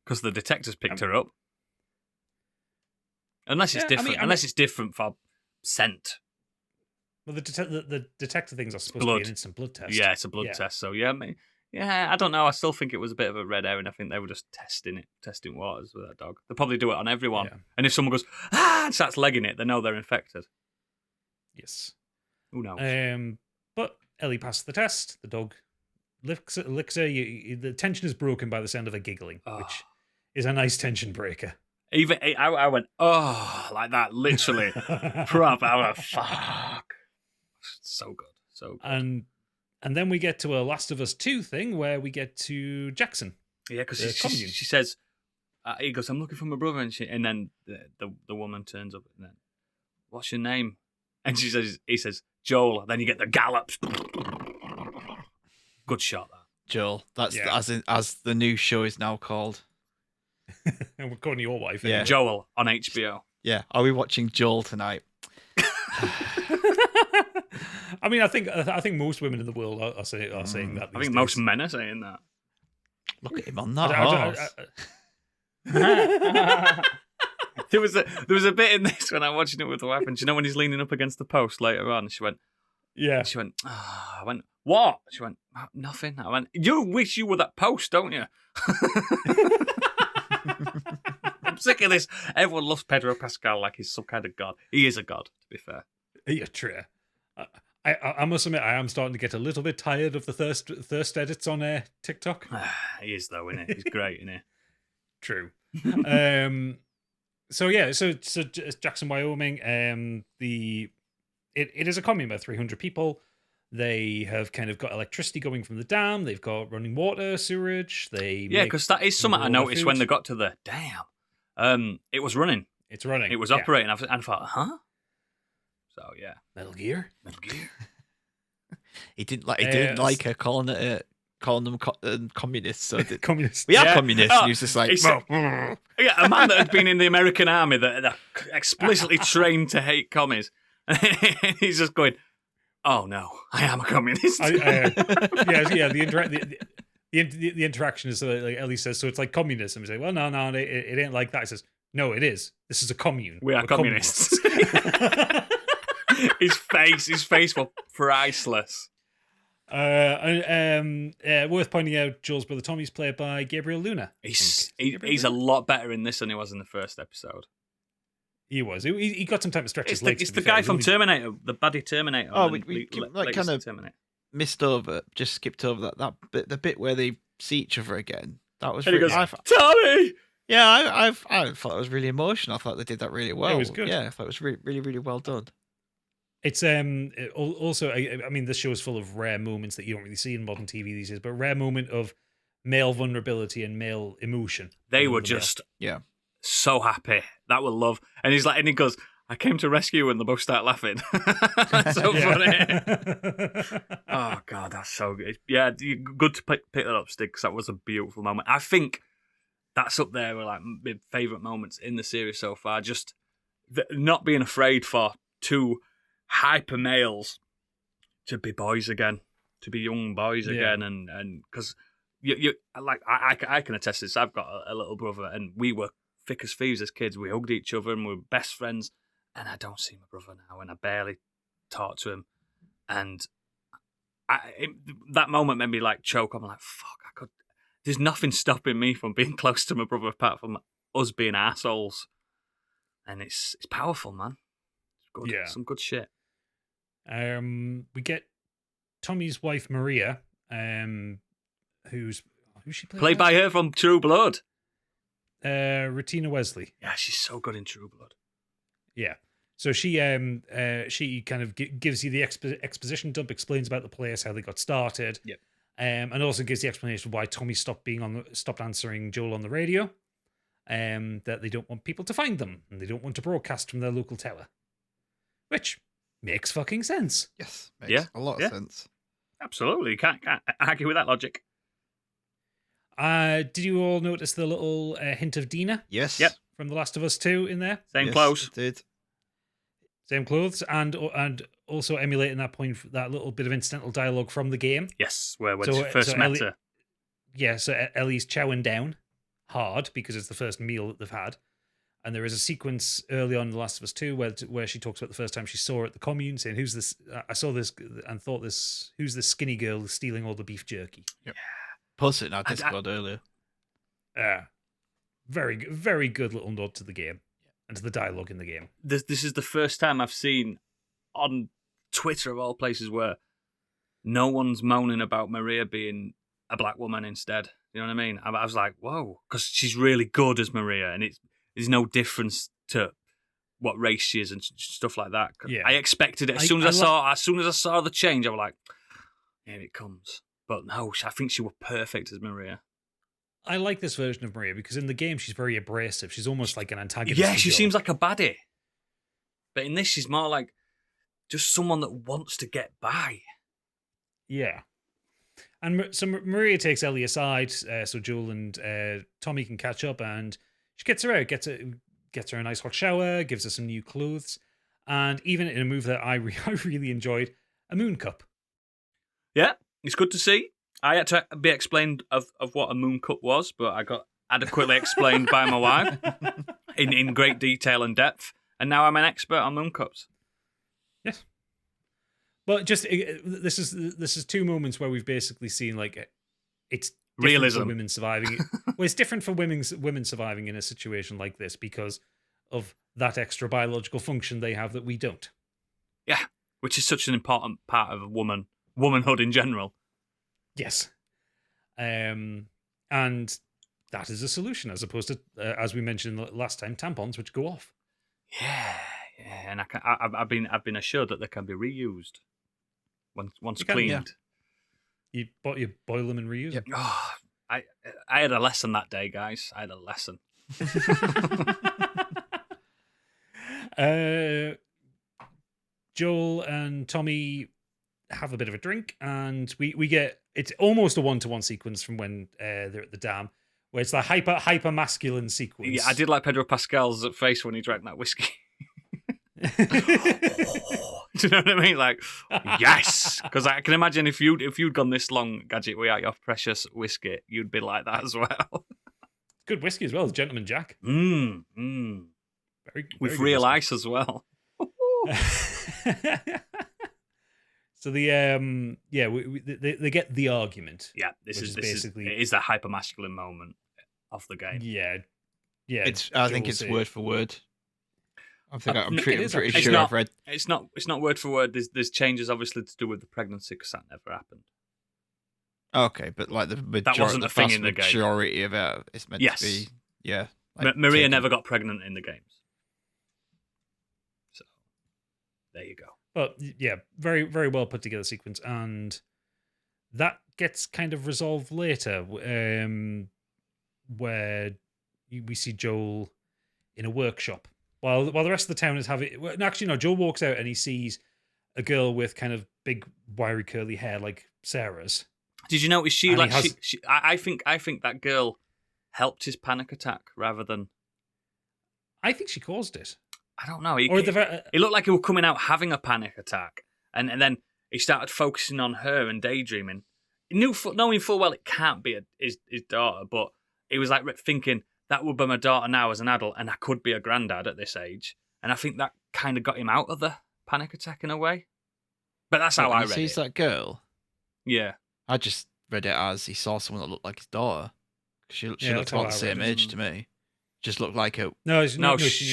Because the detectives picked her up. Unless it's different. Unless it's different for scent. Well, the detector things are supposed to be an instant blood test. Yeah, it's a blood test. So yeah, I don't know. I still think it was a bit of a red herring. I think they were just testing waters with that dog. They'll probably do it on everyone. Yeah. And if someone goes and starts legging it, they know they're infected. Yes. Who knows? But Ellie passed the test. The dog licks her. The tension is broken by the sound of her giggling, which is a nice tension breaker. Even I went like that, literally. Prop. I went fuck. So good. And then we get to a Last of Us 2 thing where we get to Jackson. Yeah, because she says, he goes, I'm looking for my brother, and then the woman turns up and then, what's your name? And he says, Joel. Then you get the gallops. Good shot, that. Joel. That's as the new show is now called. And we're calling your wife. Yeah. Joel on HBO. Yeah. Are we watching Joel tonight? I mean, I think most women in the world are saying that. I think most men are saying that. Look at him on that horse. There was a bit in this when I'm watching it with the wife, and you know when he's leaning up against the post later on, she went, yeah. She went, oh. I went, what? She went, nothing. I went, you wish you were that post, don't you? I'm sick of this. Everyone loves Pedro Pascal like he's some kind of god. He is a god, to be fair. Yeah, true. I must admit, I am starting to get a little bit tired of the thirst edits on TikTok. He is though, isn't he? He's great, isn't he? True. So Jackson, Wyoming. It is a commune of 300 people. They have kind of got electricity going from the dam. They've got running water, sewerage. Because that is something I noticed when they got to the dam. It was running. It's running. It was operating. And I thought, huh? So yeah, Metal Gear. He didn't like her calling them communists. So communists. We are communists. And he was just like, a man that had been in the American army that explicitly trained to hate commies. He's just going, oh no, I am a communist. The interaction is like Ellie says, so it's like communism. He's like, well, no, it ain't like that. He says, no, it is. This is a commune. We're communists. His face was priceless. Worth pointing out, Joel's brother Tommy's played by Gabriel Luna. He's a lot better in this than he was in the first episode. He was. He got some time to stretch his legs. It's the guy from Terminator, the baddie Terminator. Oh, we kind of missed over, just skipped over that bit, the bit where they see each other again. That was really. Tommy. Yeah, I thought it was really emotional. I thought they did that really well. It was good. Yeah, I thought it was really, really, really well done. It's also, I mean, this show is full of rare moments that you don't really see in modern TV these days, but a rare moment of male vulnerability and male emotion. They were just so happy. That was love. And he's like, and he goes, I came to rescue you, and they both start laughing. That's so funny. Oh God, that's so good. Yeah, good to pick that up, Stig, because that was a beautiful moment. I think that's up there with like my favourite moments in the series so far. Just not being afraid for two hyper males to be boys again, to be young boys again, and because you like I can attest to this. I've got a little brother, and we were thick as thieves as kids. We hugged each other, and we were best friends. And I don't see my brother now, and I barely talk to him. And that moment made me like choke. I'm like, fuck, there's nothing stopping me from being close to my brother apart from us being assholes. And it's powerful, man. It's good. Yeah. Some good shit. We get Tommy's wife Maria, who's she played by her from True Blood. Retina Wesley. Yeah, she's so good in True Blood. Yeah. So she kind of gives you the exposition dump, explains about the place, how they got started. Yep. And also gives the explanation of why Tommy stopped answering Joel on the radio. That they don't want people to find them, and they don't want to broadcast from their local tower. Which makes fucking sense. Yes. Makes a lot of sense. Absolutely. Can't argue with that logic. Did you all notice the little hint of Dina? Yes. Yep. From The Last of Us 2 in there? Same clothes. I did. Same clothes, and also emulating that point, that little bit of incidental dialogue from the game. Yes, where when she first met her. Yeah, so Ellie's chowing down hard because it's the first meal that they've had. And there is a sequence early on in The Last of Us 2 where she talks about the first time she saw her at the commune, saying, "Who's this? I saw this and thought this. Who's this skinny girl stealing all the beef jerky?" Yep. Posted in our Discord earlier. Very good little nod to the game and to the dialogue in the game. This is the first time I've seen on Twitter, of all places, where no one's moaning about Maria being a black woman instead. You know what I mean? I was like, whoa, because she's really good as Maria, and there's no difference to what race she is and stuff like that. Yeah. I expected it as soon as I saw the change. I was like, here it comes. But no, I think she was perfect as Maria. I like this version of Maria because in the game she's very abrasive. She's almost like an antagonist. Yeah, she seems like a baddie. But in this, she's more like just someone that wants to get by. Yeah. And so Maria takes Ellie aside so Joel and Tommy can catch up, and she gets her out, gets her a nice hot shower, gives her some new clothes, and even in a move that I really enjoyed, a moon cup. Yeah, it's good to see. I had to be explained of what a moon cup was, but I got adequately explained by my wife in great detail and depth, and now I'm an expert on moon cups. Yes. But just this is two moments where we've basically seen like it's realism for women surviving. Well, it's different for women surviving in a situation like this because of that extra biological function they have that we don't. Yeah, which is such an important part of womanhood in general. Yes, and that is a solution as opposed to, as we mentioned last time, tampons which go off. Yeah, and I've been assured that they can be reused once cleaned. Yeah. You boil them and reuse them. Oh, I had a lesson that day, guys. I had a lesson. Joel and Tommy have a bit of a drink, and we get it's almost a 1-to-1 sequence from when they're at the dam, where it's the hyper masculine sequence. Yeah, I did like Pedro Pascal's face when he drank that whiskey. Do you know what I mean? Like, yes, because I can imagine if you'd gone this long, Gadget, without your precious whiskey, you'd be like that as well. Good whiskey as well, it's Gentleman Jack. Very with real whiskey. ice as well. So they get the argument. Yeah, this is basically it is the hyper masculine moment of the game. Yeah. I think it's word for word. I'm pretty sure I've read. It's not word for word. There's changes obviously to do with the pregnancy because that never happened. Okay, but like that wasn't a thing in the game. Majority of it is meant to be. Yeah, like Maria never got pregnant in the games. So there you go. But yeah, very very well put together sequence, and that gets kind of resolved later, where we see Joel in a workshop. While the rest of the town is having... Well, actually, no, Joel walks out and he sees a girl with kind of big, wiry, curly hair like Sarah's. Did you notice I think that girl helped his panic attack rather than... I think she caused it. I don't know. It looked like he was coming out having a panic attack, and then he started focusing on her and daydreaming. Knowing full well it can't be his daughter, but he was like thinking... That would be my daughter now as an adult, and I could be a granddad at this age. And I think that kind of got him out of the panic attack in a way. But that's how I read it. He sees that girl? Yeah. I just read it as he saw someone that looked like his daughter. She looked about the same age to me. Just looked like a... No, she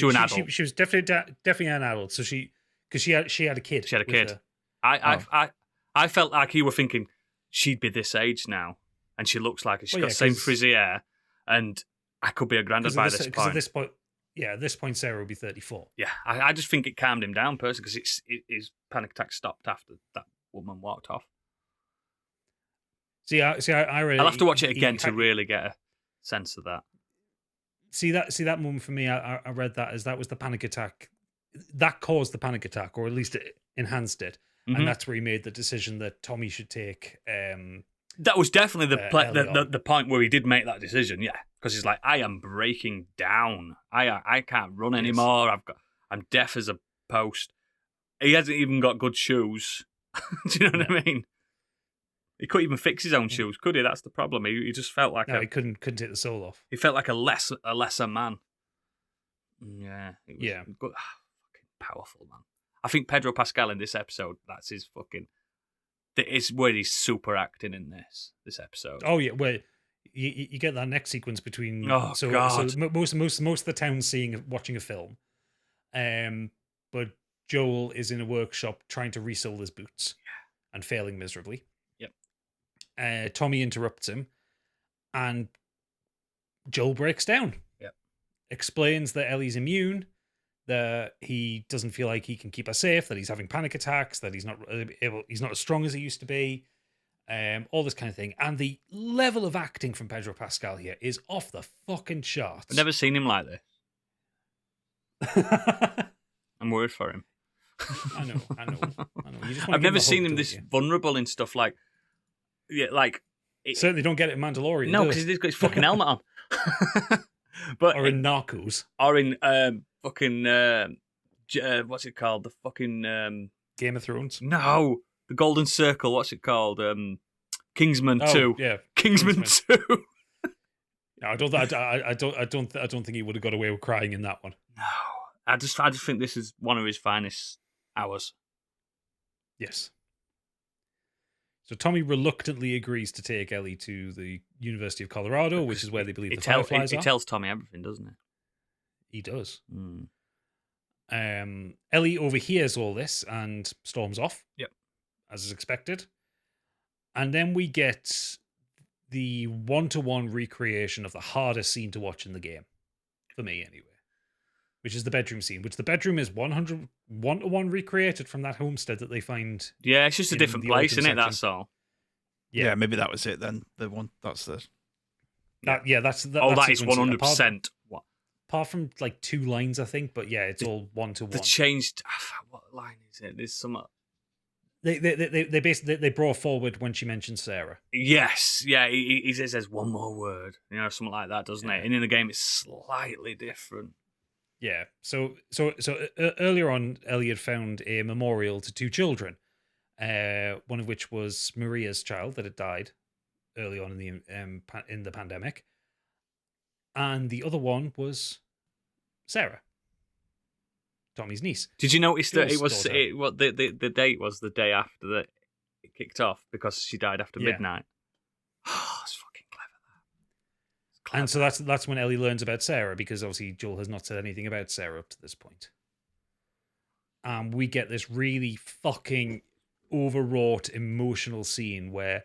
was an adult. She was definitely an adult. So she had a kid. She had a kid. I felt like he were thinking she'd be this age now, and she looks like she's got the same frizzy hair, and... I could be a granddad by this point. Because at this point, Sarah will be 34. Yeah, I just think it calmed him down personally because his panic attack stopped after that woman walked off. I really... I'll have to watch it again to really get a sense of that. See that moment for me, I read that as that was the panic attack. That caused the panic attack, or at least it enhanced it. Mm-hmm. And that's where he made the decision that Tommy should take... that was definitely the point where he did make that decision, yeah. Because he's like, I am breaking down. I can't run anymore. I'm deaf as a post. He hasn't even got good shoes. Do you know what I mean? He couldn't even fix his own shoes, could he? That's the problem. He just felt like he couldn't take the sole off. He felt like a lesser man. Yeah. It was Yeah. good. Fucking powerful, man. I think Pedro Pascal in this episode, that's his fucking... That is where he's super acting in this episode. Oh yeah, where you get that next sequence between. Oh, so God. most of the town watching a film, but Joel is in a workshop trying to resole his boots, and failing miserably. Yep. Tommy interrupts him, and Joel breaks down. Yep. Explains that Ellie's immune, that he doesn't feel like he can keep her safe, that he's having panic attacks, that he's not as strong as he used to be, all this kind of thing. And the level of acting from Pedro Pascal here is off the fucking charts. I've never seen him like this. I'm worried for him. I know. You just I've never seen him this vulnerable in stuff like, certainly don't get it in Mandalorian. No, because he's got his fucking helmet on. But or in Narcos, or in fucking what's it called? The fucking Game of Thrones. No, the Golden Circle. What's it called? Kingsman 2. Yeah, Kingsman 2. No, I don't think he would have got away with crying in that one. No, I just think this is one of his finest hours. Yes. So Tommy reluctantly agrees to take Ellie to the University of Colorado, which is where they believe the Fireflies are. He tells Tommy everything, doesn't he? He does. Mm. Ellie overhears all this and storms off. Yep. As is expected. And then we get the one-to-one recreation of the hardest scene to watch in the game. For me, anyway. Which is the bedroom scene, which the bedroom is 100 one-to-one recreated from that homestead that they find. Yeah, it's just a different place, isn't it? That's all. Yeah, maybe that was it then. The one that's the. That is 100%. What? Apart from like 2 lines, I think, but yeah, it's all one-to-one. The changed. What line is it? There's some. They basically they brought forward when she mentioned Sarah. Yes, yeah. He says one more word, something like that, doesn't it? And in the game, it's slightly different. Yeah. So earlier on, Elliot found a memorial to 2 children, one of which was Maria's child that had died early on in the pandemic, and the other one was Sarah, Tommy's niece. Did you notice that the date was the day after that it kicked off because she died after midnight? Oh, it's fucking clever. And so that's when Ellie learns about Sarah, because obviously Joel has not said anything about Sarah up to this point. We get this really fucking overwrought emotional scene where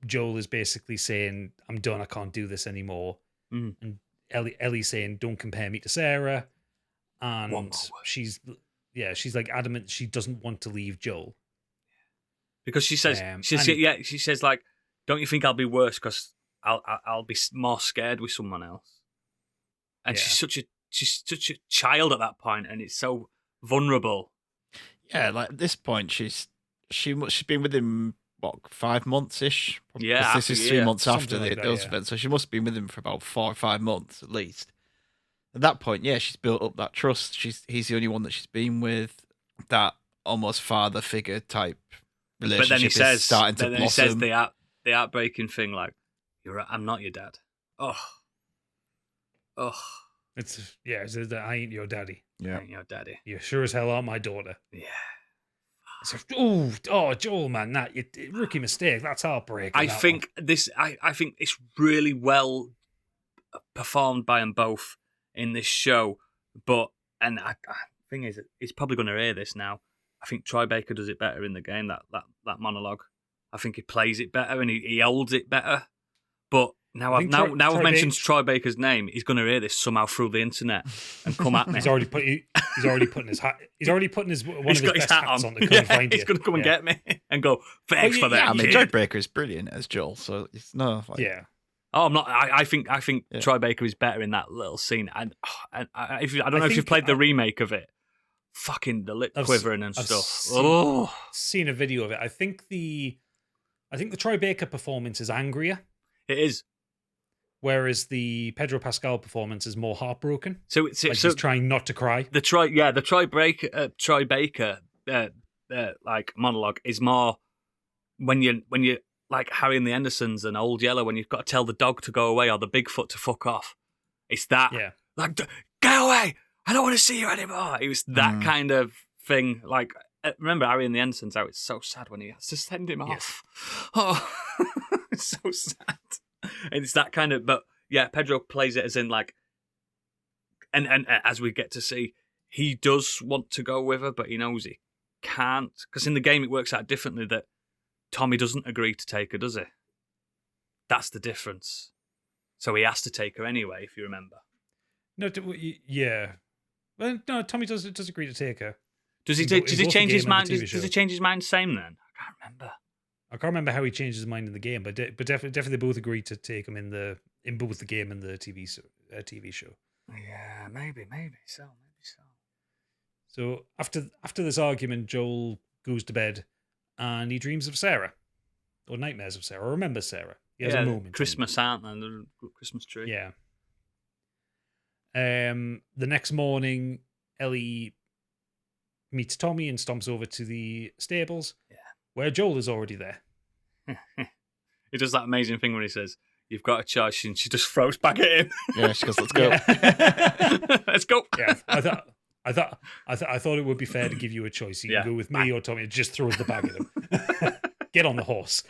Joel is basically saying, "I'm done. I can't do this anymore." Mm. And Ellie's saying, "Don't compare me to Sarah." And she's like adamant she doesn't want to leave Joel because she says she says like, "Don't you think I'll be worse because I'll be more scared with someone else?" And she's such a child at that point, and it's so vulnerable. Yeah, like at this point, she's been with him 5 months ish. Yeah, this is 3 months after those events, so she must have been with him for about 4 or 5 months at least. At that point, she's built up that trust. He's the only one that she's been with. That almost father figure type relationship. But then he says, starting to blossom. He says the heartbreaking thing, like, I'm not your dad. Oh. It's I ain't your daddy. Yeah, I ain't your daddy. You sure as hell aren't my daughter. Yeah. So, Joel, man, rookie mistake. That's heartbreaking. I think it's really well performed by them both in this show. But thing is, he's probably going to hear this now. I think Troy Baker does it better in the game. That monologue. I think he plays it better and he holds it better. But now I've mentioned Troy Baker's name, he's going to hear this somehow through the internet and come at me. He's already putting his hat. He's already putting one of his best hats on to come and find you. He's going to come and get me and go, thanks for that. I mean, Troy Baker is brilliant as Joel, so it's no. Oh, I'm not. I think Troy Baker is better in that little scene. And I don't know if you've played the remake of it. Fucking the lip quivering and stuff. Seen a video of it. I think the Troy Baker performance is angrier. It is. Whereas the Pedro Pascal performance is more heartbroken. So he's trying not to cry. The Troy Baker like monologue is more when you like Harry and the Hendersons and Old Yeller, when you've got to tell the dog to go away or the Bigfoot to fuck off. It's that. Yeah. Like, go away. I don't want to see you anymore. It was that kind of thing. Like, remember Harry in the end sends out, it's so sad when he has to send him off. Oh, it's so sad. And it's that kind of, but yeah, Pedro plays it as in like, and as we get to see, he does want to go with her, but he knows he can't. Because in the game, it works out differently that Tommy doesn't agree to take her, does he? That's the difference. So he has to take her anyway, if you remember. No, yeah. Well, no, Tommy does agree to take her. Does he change his mind? Does he change his mind same then? I can't remember. I can't remember how he changed his mind in the game, but definitely they both agreed to take him in both the game and the TV show. Yeah, maybe so. So after this argument, Joel goes to bed and he dreams of Sarah, or nightmares of Sarah, or remembers Sarah. He has a moment. Christmas, aren't they? The Christmas tree. Yeah. The next morning, Ellie meets Tommy and stomps over to the stables, where Joel is already there. He does that amazing thing when he says, "You've got a choice," and she just throws back at him. Yeah, she goes, "Let's go." Let's go. Yeah, I thought it would be fair to give you a choice. You can go with me or Tommy. It just throws the bag at him. Get on the horse.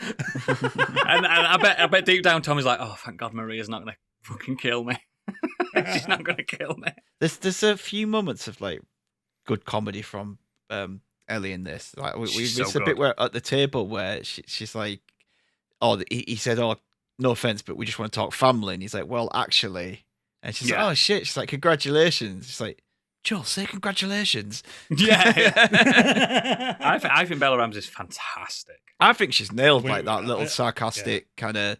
and I bet deep down Tommy's like, "Oh, thank God Maria's not gonna fucking kill me. She's not gonna kill me." There's a few moments of like good comedy from Ellie in this. Like it's a bit where at the table where she's like, "Oh," he said, "Oh, no offense, but we just want to talk family," and he's like, "Well, actually," and she's like, "Oh shit," she's like, "Congratulations." She's like, "Joel, say congratulations." Yeah. I think Bella Ramsey's fantastic. I think she's nailed like that little sarcastic kind of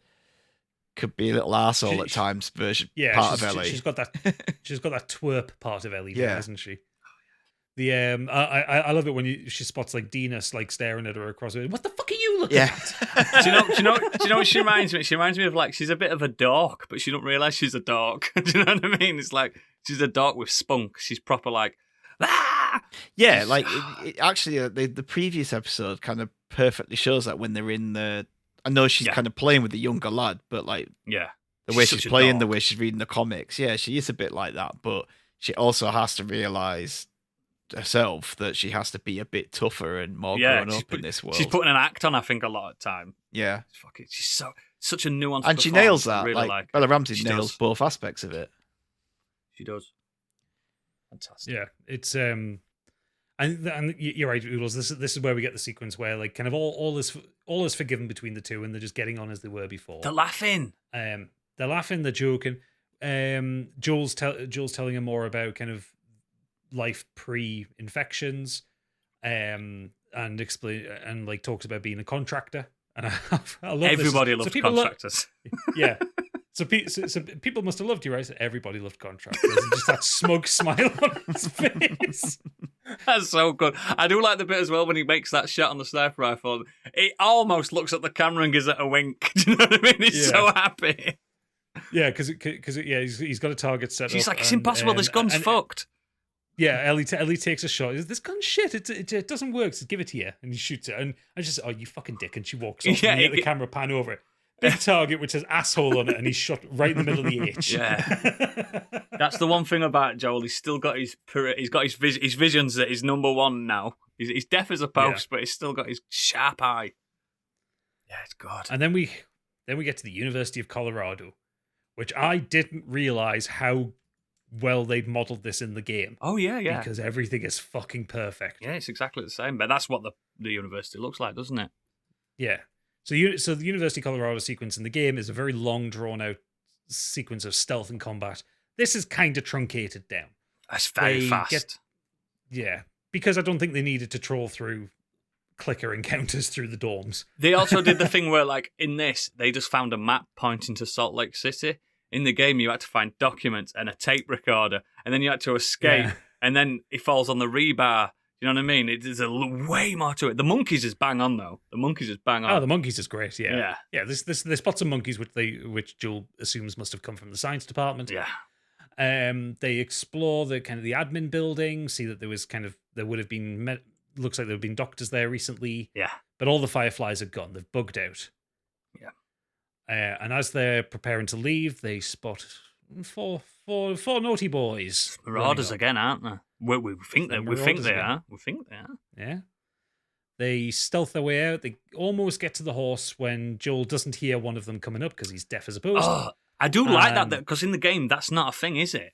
could be a little arsehole at times version part of Ellie. She's got that twerp part of Ellie, hasn't she? The I love it when she spots like Dina like staring at her across it. What the fuck are you looking at? Do you know what she reminds me? She reminds me of like she's a bit of a dork, but she don't realise she's a dork. Do you know what I mean? It's like she's a dork with spunk. She's proper like Yeah, like it actually the previous episode kind of perfectly shows that when they're in the. I know she's kind of playing with the younger lad, but like the way she's playing, the way she's reading the comics, she is a bit like that. But she also has to realise herself that she has to be a bit tougher and more grown up in this world. She's putting an act on, I think, a lot of time. Yeah, fuck it. She's such a nuanced, and she nails that. Really like Bella Ramsey nails both aspects of it. She does. Fantastic. Yeah, it's and you're right, Oodles. This is where we get the sequence where like kind of all is forgiven between the two, and they're just getting on as they were before. They're laughing. They're joking. Joel's telling him more about kind of life pre-infections, and explain and like talks about being a contractor. And I love everybody loves contractors. Yeah. So people must have loved you, right? So everybody loved contractors. And just that smug smile on his face. That's so good. I do like the bit as well when he makes that shot on the sniper rifle. He almost looks at the camera and gives it a wink. Do you know what I mean? He's so happy. Yeah, because he's got a target set up. She's like, it's impossible. This gun's fucked. Yeah, Ellie takes a shot. This gun's shit. It doesn't work. So give it here, and he shoots it. And I just, you fucking dick. And she walks off. And you get the camera pan over it. Big target which has asshole on it, and he's shot right in the middle of the H. Yeah, that's the one thing about Joel. He's still got his visions that he's number one now. He's deaf as a post, but he's still got his sharp eye. Yeah, it's good. And then we get to the University of Colorado, which I didn't realize how well they'd modeled this in the game. Oh yeah. Because everything is fucking perfect. Yeah, it's exactly the same. But that's what the university looks like, doesn't it? Yeah. So the University of Colorado sequence in the game is a very long, drawn-out sequence of stealth and combat. This is kind of truncated down. That's very fast. Because I don't think they needed to troll through clicker encounters through the dorms. They also did the thing where, like, in this, they just found a map pointing to Salt Lake City. In the game, you had to find documents and a tape recorder, and then you had to escape, and then he falls on the rebar. You know what I mean? There's way more to it. The monkeys is bang on, though. The monkeys is bang on. Oh, the monkeys is great, yeah. They spot some monkeys which Joel assumes must have come from the science department. Yeah. They explore the kind of the admin building, see that there would have been looks like there have been doctors there recently. Yeah. But all the fireflies are gone. They've bugged out. Yeah. And as they're preparing to leave, they spot four naughty boys. Marauders again, aren't they? We think they are. Yeah. They stealth their way out. They almost get to the horse when Joel doesn't hear one of them coming up because he's deaf as a post. Oh, I do like that because in the game that's not a thing, is it?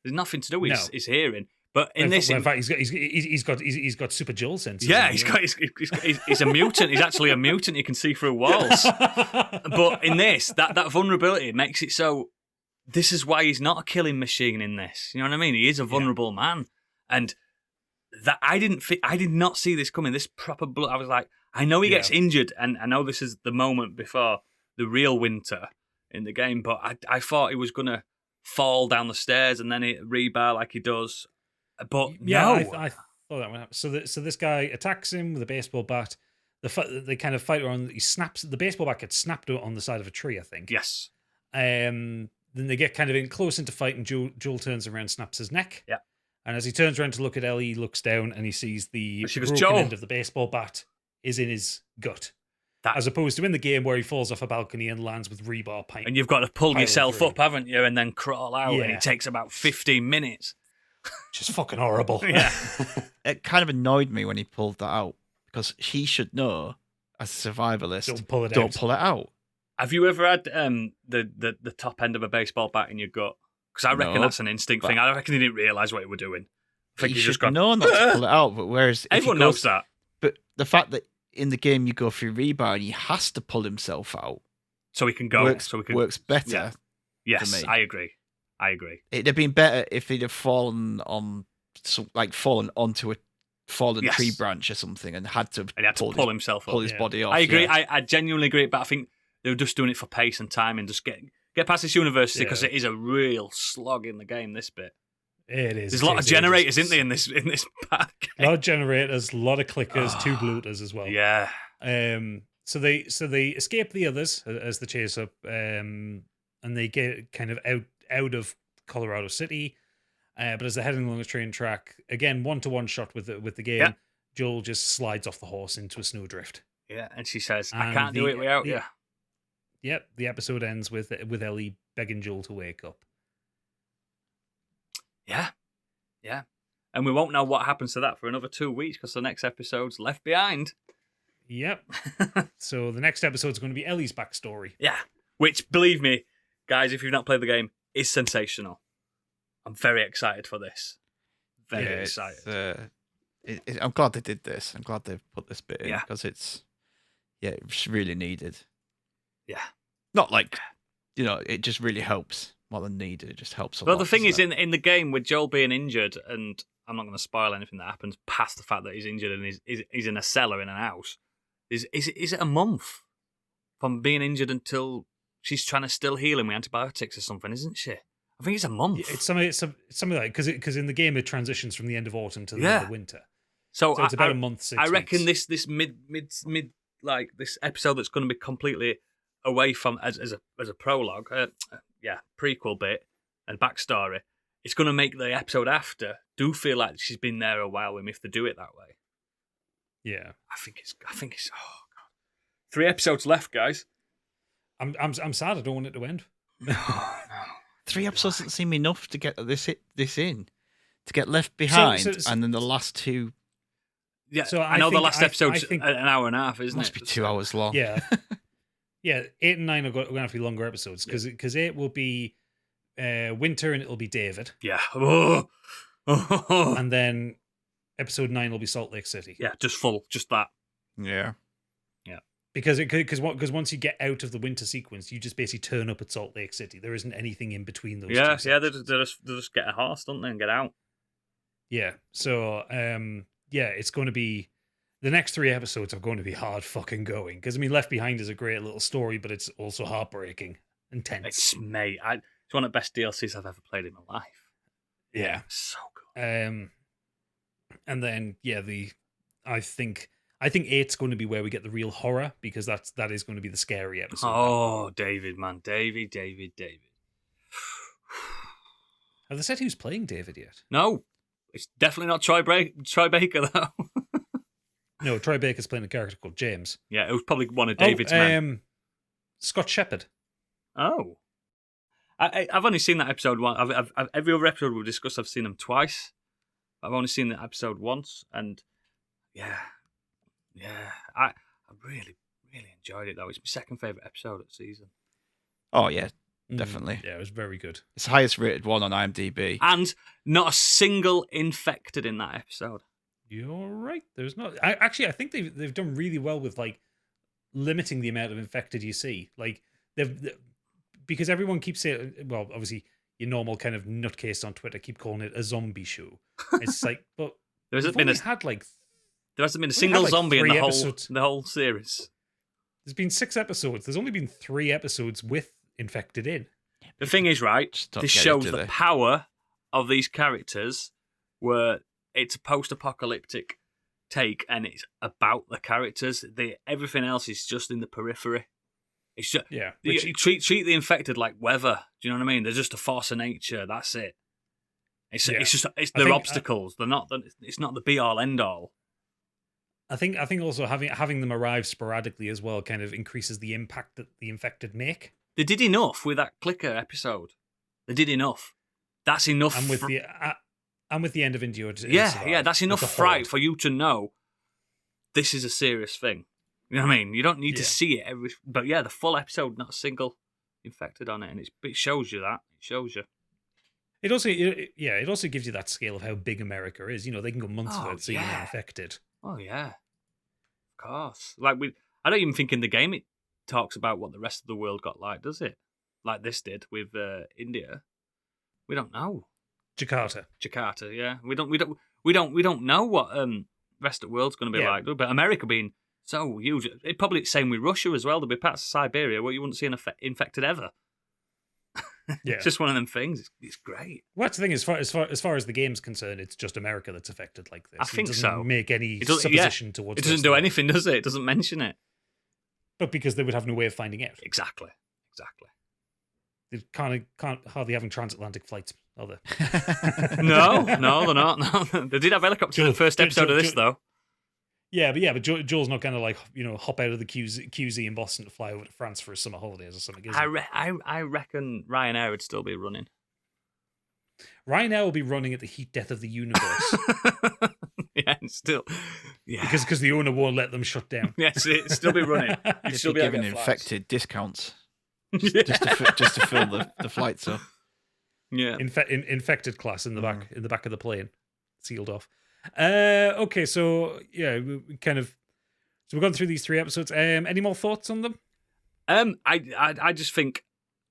There's nothing to do with his hearing. But in this, in fact, he's got super Joel senses. Yeah, he's a mutant. He's actually a mutant. He can see through walls. But in this, that vulnerability makes it so. This is why he's not a killing machine in this. You know what I mean? He is a vulnerable man, and that I did not see this coming. This proper blood. I was like, I know he gets injured, and I know this is the moment before the real winter in the game. But I thought he was gonna fall down the stairs and then rebar like he does. But no, I thought that would happen. So this guy attacks him with a baseball bat. They kind of fight around. He snaps the baseball bat gets snapped on the side of a tree, I think. Yes. Then they get kind of in close into fight, and Joel turns around, snaps his neck. Yeah. And as he turns around to look at Ellie, he looks down and he sees the broken end of the baseball bat is in his gut. As opposed to in the game where he falls off a balcony and lands with rebar pipe. And you've got to pull yourself up, haven't you, and then crawl out, and it takes about 15 minutes. Just fucking horrible. Yeah. It kind of annoyed me when he pulled that out because he should know, as a survivalist, don't pull it out. Have you ever had the top end of a baseball bat in your gut? Because I reckon that's an instinct thing. I reckon he didn't realise what he were doing. I think he should know not to pull it out. But whereas everyone knows that. But the fact that in the game you go through rebar and he has to pull himself out, so he can go, works better. Yeah. Yes, for me. I agree. It'd have been better if he'd have fallen onto a fallen tree branch or something and had to pull himself up, pull his body off. I agree. Yeah. I genuinely agree, but I think they were just doing it for pace and time and just get past this university because it is a real slog in the game. This bit, it is. There's a lot of generators, isn't there, in this pack? A lot of generators, a lot of clickers, 2 bloaters as well. Yeah. So they escape the others as they chase up, and they get kind of out of Colorado City. But as they're heading along the train track, again 1-to-1 shot with the game, Joel just slides off the horse into a snowdrift. Yeah, and she says, "I can't do it without you." Yep, the episode ends with Ellie begging Joel to wake up. Yeah. And we won't know what happens to that for another 2 weeks because the next episode's Left Behind. Yep. So the next episode's going to be Ellie's backstory. Yeah, which, believe me, guys, if you've not played the game, is sensational. I'm very excited for this. Very excited. I'm glad they did this. I'm glad they've put this bit in because it's really needed. Yeah. Not like, it just really helps more than needed. It just helps a lot. Well, the thing is, in the game, with Joel being injured, and I'm not going to spoil anything that happens past the fact that he's injured and he's in a cellar in an house, is it a month from being injured until she's trying to still heal him with antibiotics or something, isn't she? I think it's a month. Yeah, it's something like because in the game it transitions from the end of autumn to the end of winter. So it's about a month. 6 I reckon weeks. this mid like this episode that's going to be completely away from as a prologue, prequel bit and backstory. It's going to make the episode after do feel like she's been there a while with him if they do it that way. Yeah, I think it's. Oh god, 3 episodes left, guys. I'm sad. I don't want it to end. No. 3 episodes doesn't seem enough to get this in, to get Left Behind, and then the last 2. Yeah, so I know the last episode's an hour and a half, isn't it? Must be 2 hours long. Yeah, yeah. 8 and 9 are going to have to be longer episodes because 8 will be winter and it'll be David. Yeah. And then episode 9 will be Salt Lake City. Yeah, just that. Yeah. Because once you get out of the winter sequence, you just basically turn up at Salt Lake City. There isn't anything in between those. Yeah, they just get a horse, don't they, and get out. Yeah. So, it's going to be the next 3 episodes are going to be hard fucking going. Because Left Behind is a great little story, but it's also heartbreaking and tense. It's one of the best DLCs I've ever played in my life. Yeah, so good. And then I think 8's going to be where we get the real horror because that is going to be the scary episode. Oh, David, man. David. Have they said who's playing David yet? No. It's definitely not Troy Baker, though. No, Troy Baker's playing a character called James. Yeah, it was probably one of David's men. Scott Shepherd. Oh. I've only seen that episode one. Every other episode we've discussed, I've seen them twice. I've only seen that episode once, and yeah, I really enjoyed it though. It's my second favorite episode of the season. Oh yeah, definitely. Yeah, it was very good. It's the highest rated one on IMDb, and not a single infected in that episode. You're right. There's not. I think they've done really well with like limiting the amount of infected you see. Like because everyone keeps saying, well, obviously your normal kind of nutcase on Twitter keep calling it a zombie show. It's like, but there hasn't been a single zombie in the whole series. There's been 6 episodes. There's only been 3 episodes with infected in. The thing is, right, this shows the power of these characters where it's a post-apocalyptic take and it's about the characters. Everything else is just in the periphery. It's just, you treat the infected like weather. Do you know what I mean? They're just a force of nature. That's it. It's their obstacles. They're not. It's not the be all end all. I think also having them arrive sporadically as well kind of increases the impact that the infected make. They did enough with that clicker episode. They did enough. That's enough. And with the end of Endured. That's enough fright for you to know this is a serious thing. You know what I mean? You don't need to see it but the full episode, not a single infected on it, and it shows you that. It shows you. It also gives you that scale of how big America is. You know, they can go months without seeing them infected. Oh yeah, of course. Like I don't even think in the game it talks about what the rest of the world got like, does it? Like this did with India. We don't know. Jakarta, yeah. We don't know what rest of the world's going to be like. But America being so huge, it's probably the same with Russia as well. There'll be parts of Siberia where you wouldn't see an infected ever. Yeah, it's just one of them things. It's great. Well, that's the thing. As far as the game's concerned, it's just America that's affected like this. I think it doesn't so. Make any supposition towards. It doesn't do anything, does it? It doesn't mention it. But because they would have no way of finding out. Exactly. They can't hardly having transatlantic flights, are they? No, they're not. No. They did have helicopters in the first episode of this, though. Yeah, but Joel's not going to like hop out of the QZ in Boston to fly over to France for his summer holidays or something. Is I reckon Ryanair would still be running. Ryanair will be running at the heat death of the universe. Yeah, still, yeah, because the owner won't let them shut down. Yes, it'll still be running. You'd still be giving infected discounts just to fill the flights up. Yeah, infected class in the back of the plane, sealed off. Okay, so yeah, we've gone through these 3 episodes. Any more thoughts on them? I just think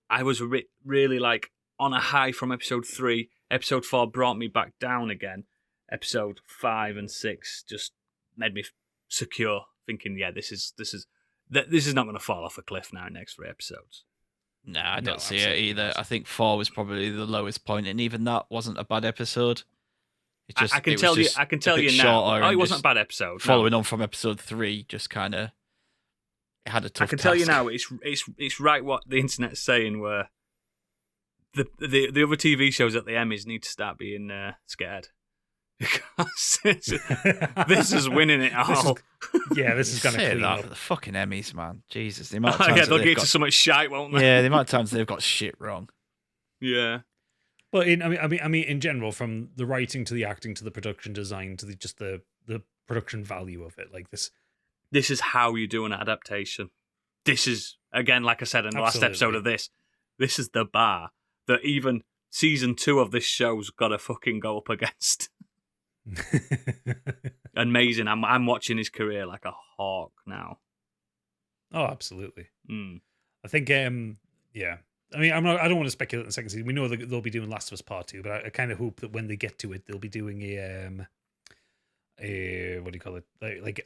I was really like on a high from episode 3. Episode 4 brought me back down again. Episode 5 and 6 just made me secure, thinking, this is not going to fall off a cliff now in the next 3 episodes. No, I don't see it either. Not. I think 4 was probably the lowest point, and even that wasn't a bad episode. I can tell you now. It wasn't a bad episode. Following on from episode 3, just kind of had a tough. I can tell you now. It's right what the internet's saying. Where the other TV shows at the Emmys need to start being scared because this is winning it all. This is going to clean up the fucking Emmys, man. Jesus, the amount of times they'll get to so much shite, won't they? Yeah, the amount of times they've got shit wrong. Yeah. But in general, from the writing to the acting to the production design to the production value of it, like this is how you do an adaptation. This is, again, like I said in the last episode of this is the bar that even season 2 of this show's got to fucking go up against. Amazing. I'm watching his career like a hawk now. Oh, absolutely. I think I mean, I don't want to speculate in the second season. We know that they'll be doing Last of Us Part 2, but I kind of hope that when they get to it, they'll be doing a what do you call it?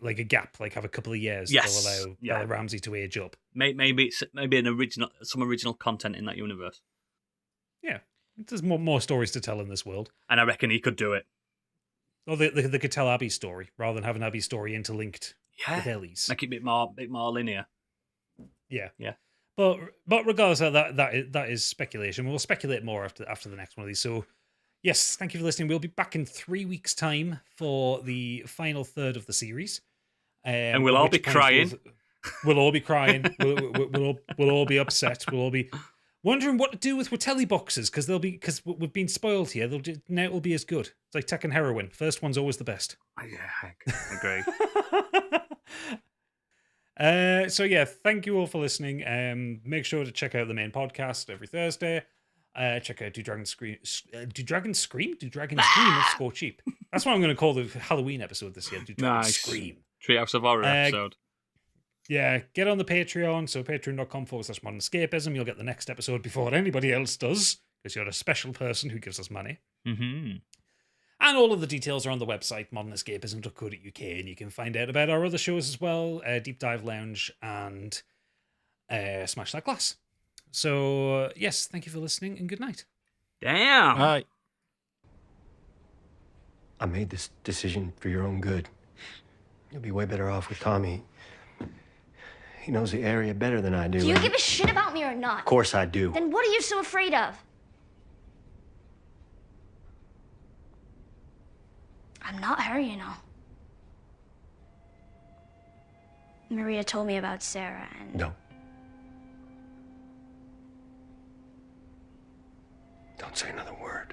Like a gap, like have a couple of years that will allow Bella Ramsey to age up. Maybe some original content in that universe. Yeah, there's more stories to tell in this world, and I reckon he could do it. Or they could tell Abby's story rather than having Abby's story interlinked with Ellie's. Make it a bit more linear. Yeah. But regardless of that is speculation. We'll speculate more after the next one of these. So, yes, thank you for listening. We'll be back in 3 weeks' time for the final third of the series, and we'll all be crying. We'll all be crying. We'll all be upset. We'll Wondering what to do with telly boxes because we've been spoiled here. Now it'll be as good. It's like taking heroin. First one's always the best. Yeah, I agree. So yeah, thank you all for listening. Make sure to check out the main podcast every Thursday. Check out Do Dragons Scream? Do Dragons Scream? Do Dragons Scream of Scorched Sheep. That's what I'm going to call the Halloween episode this year. Do Dragons Scream? Treehouse of Horror episode. Yeah, get on the Patreon. So patreon.com/modernescapism. You'll get the next episode before anybody else does, because you're a special person who gives us money. Mm-hmm. And all of the details are on the website, modernescapism.co.uk, and you can find out about our other shows as well, Deep Dive Lounge and Smash That Glass. So, yes, thank you for listening, and good night. Damn! Bye. I made this decision for your own good. You'll be way better off with Tommy. He knows the area better than I do. Do you give a shit about me or not? Of course I do. Then what are you so afraid of? I'm not her, you know. Maria told me about Sarah and... No. Don't say another word.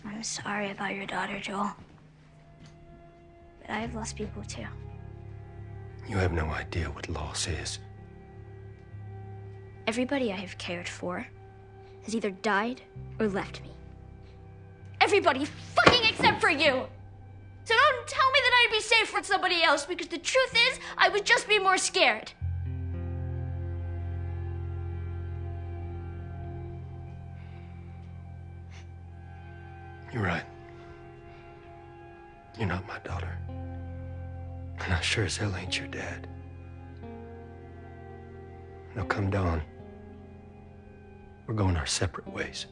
I'm sorry about your daughter, Joel. But I've lost people too. You have no idea what loss is. Everybody I have cared for has either died or left me. Everybody fucking except for you! So don't tell me that I'd be safe with somebody else, because the truth is, I would just be more scared. You're right. You're not my daughter. And I sure as hell ain't your dad. Now come dawn, we're going our separate ways.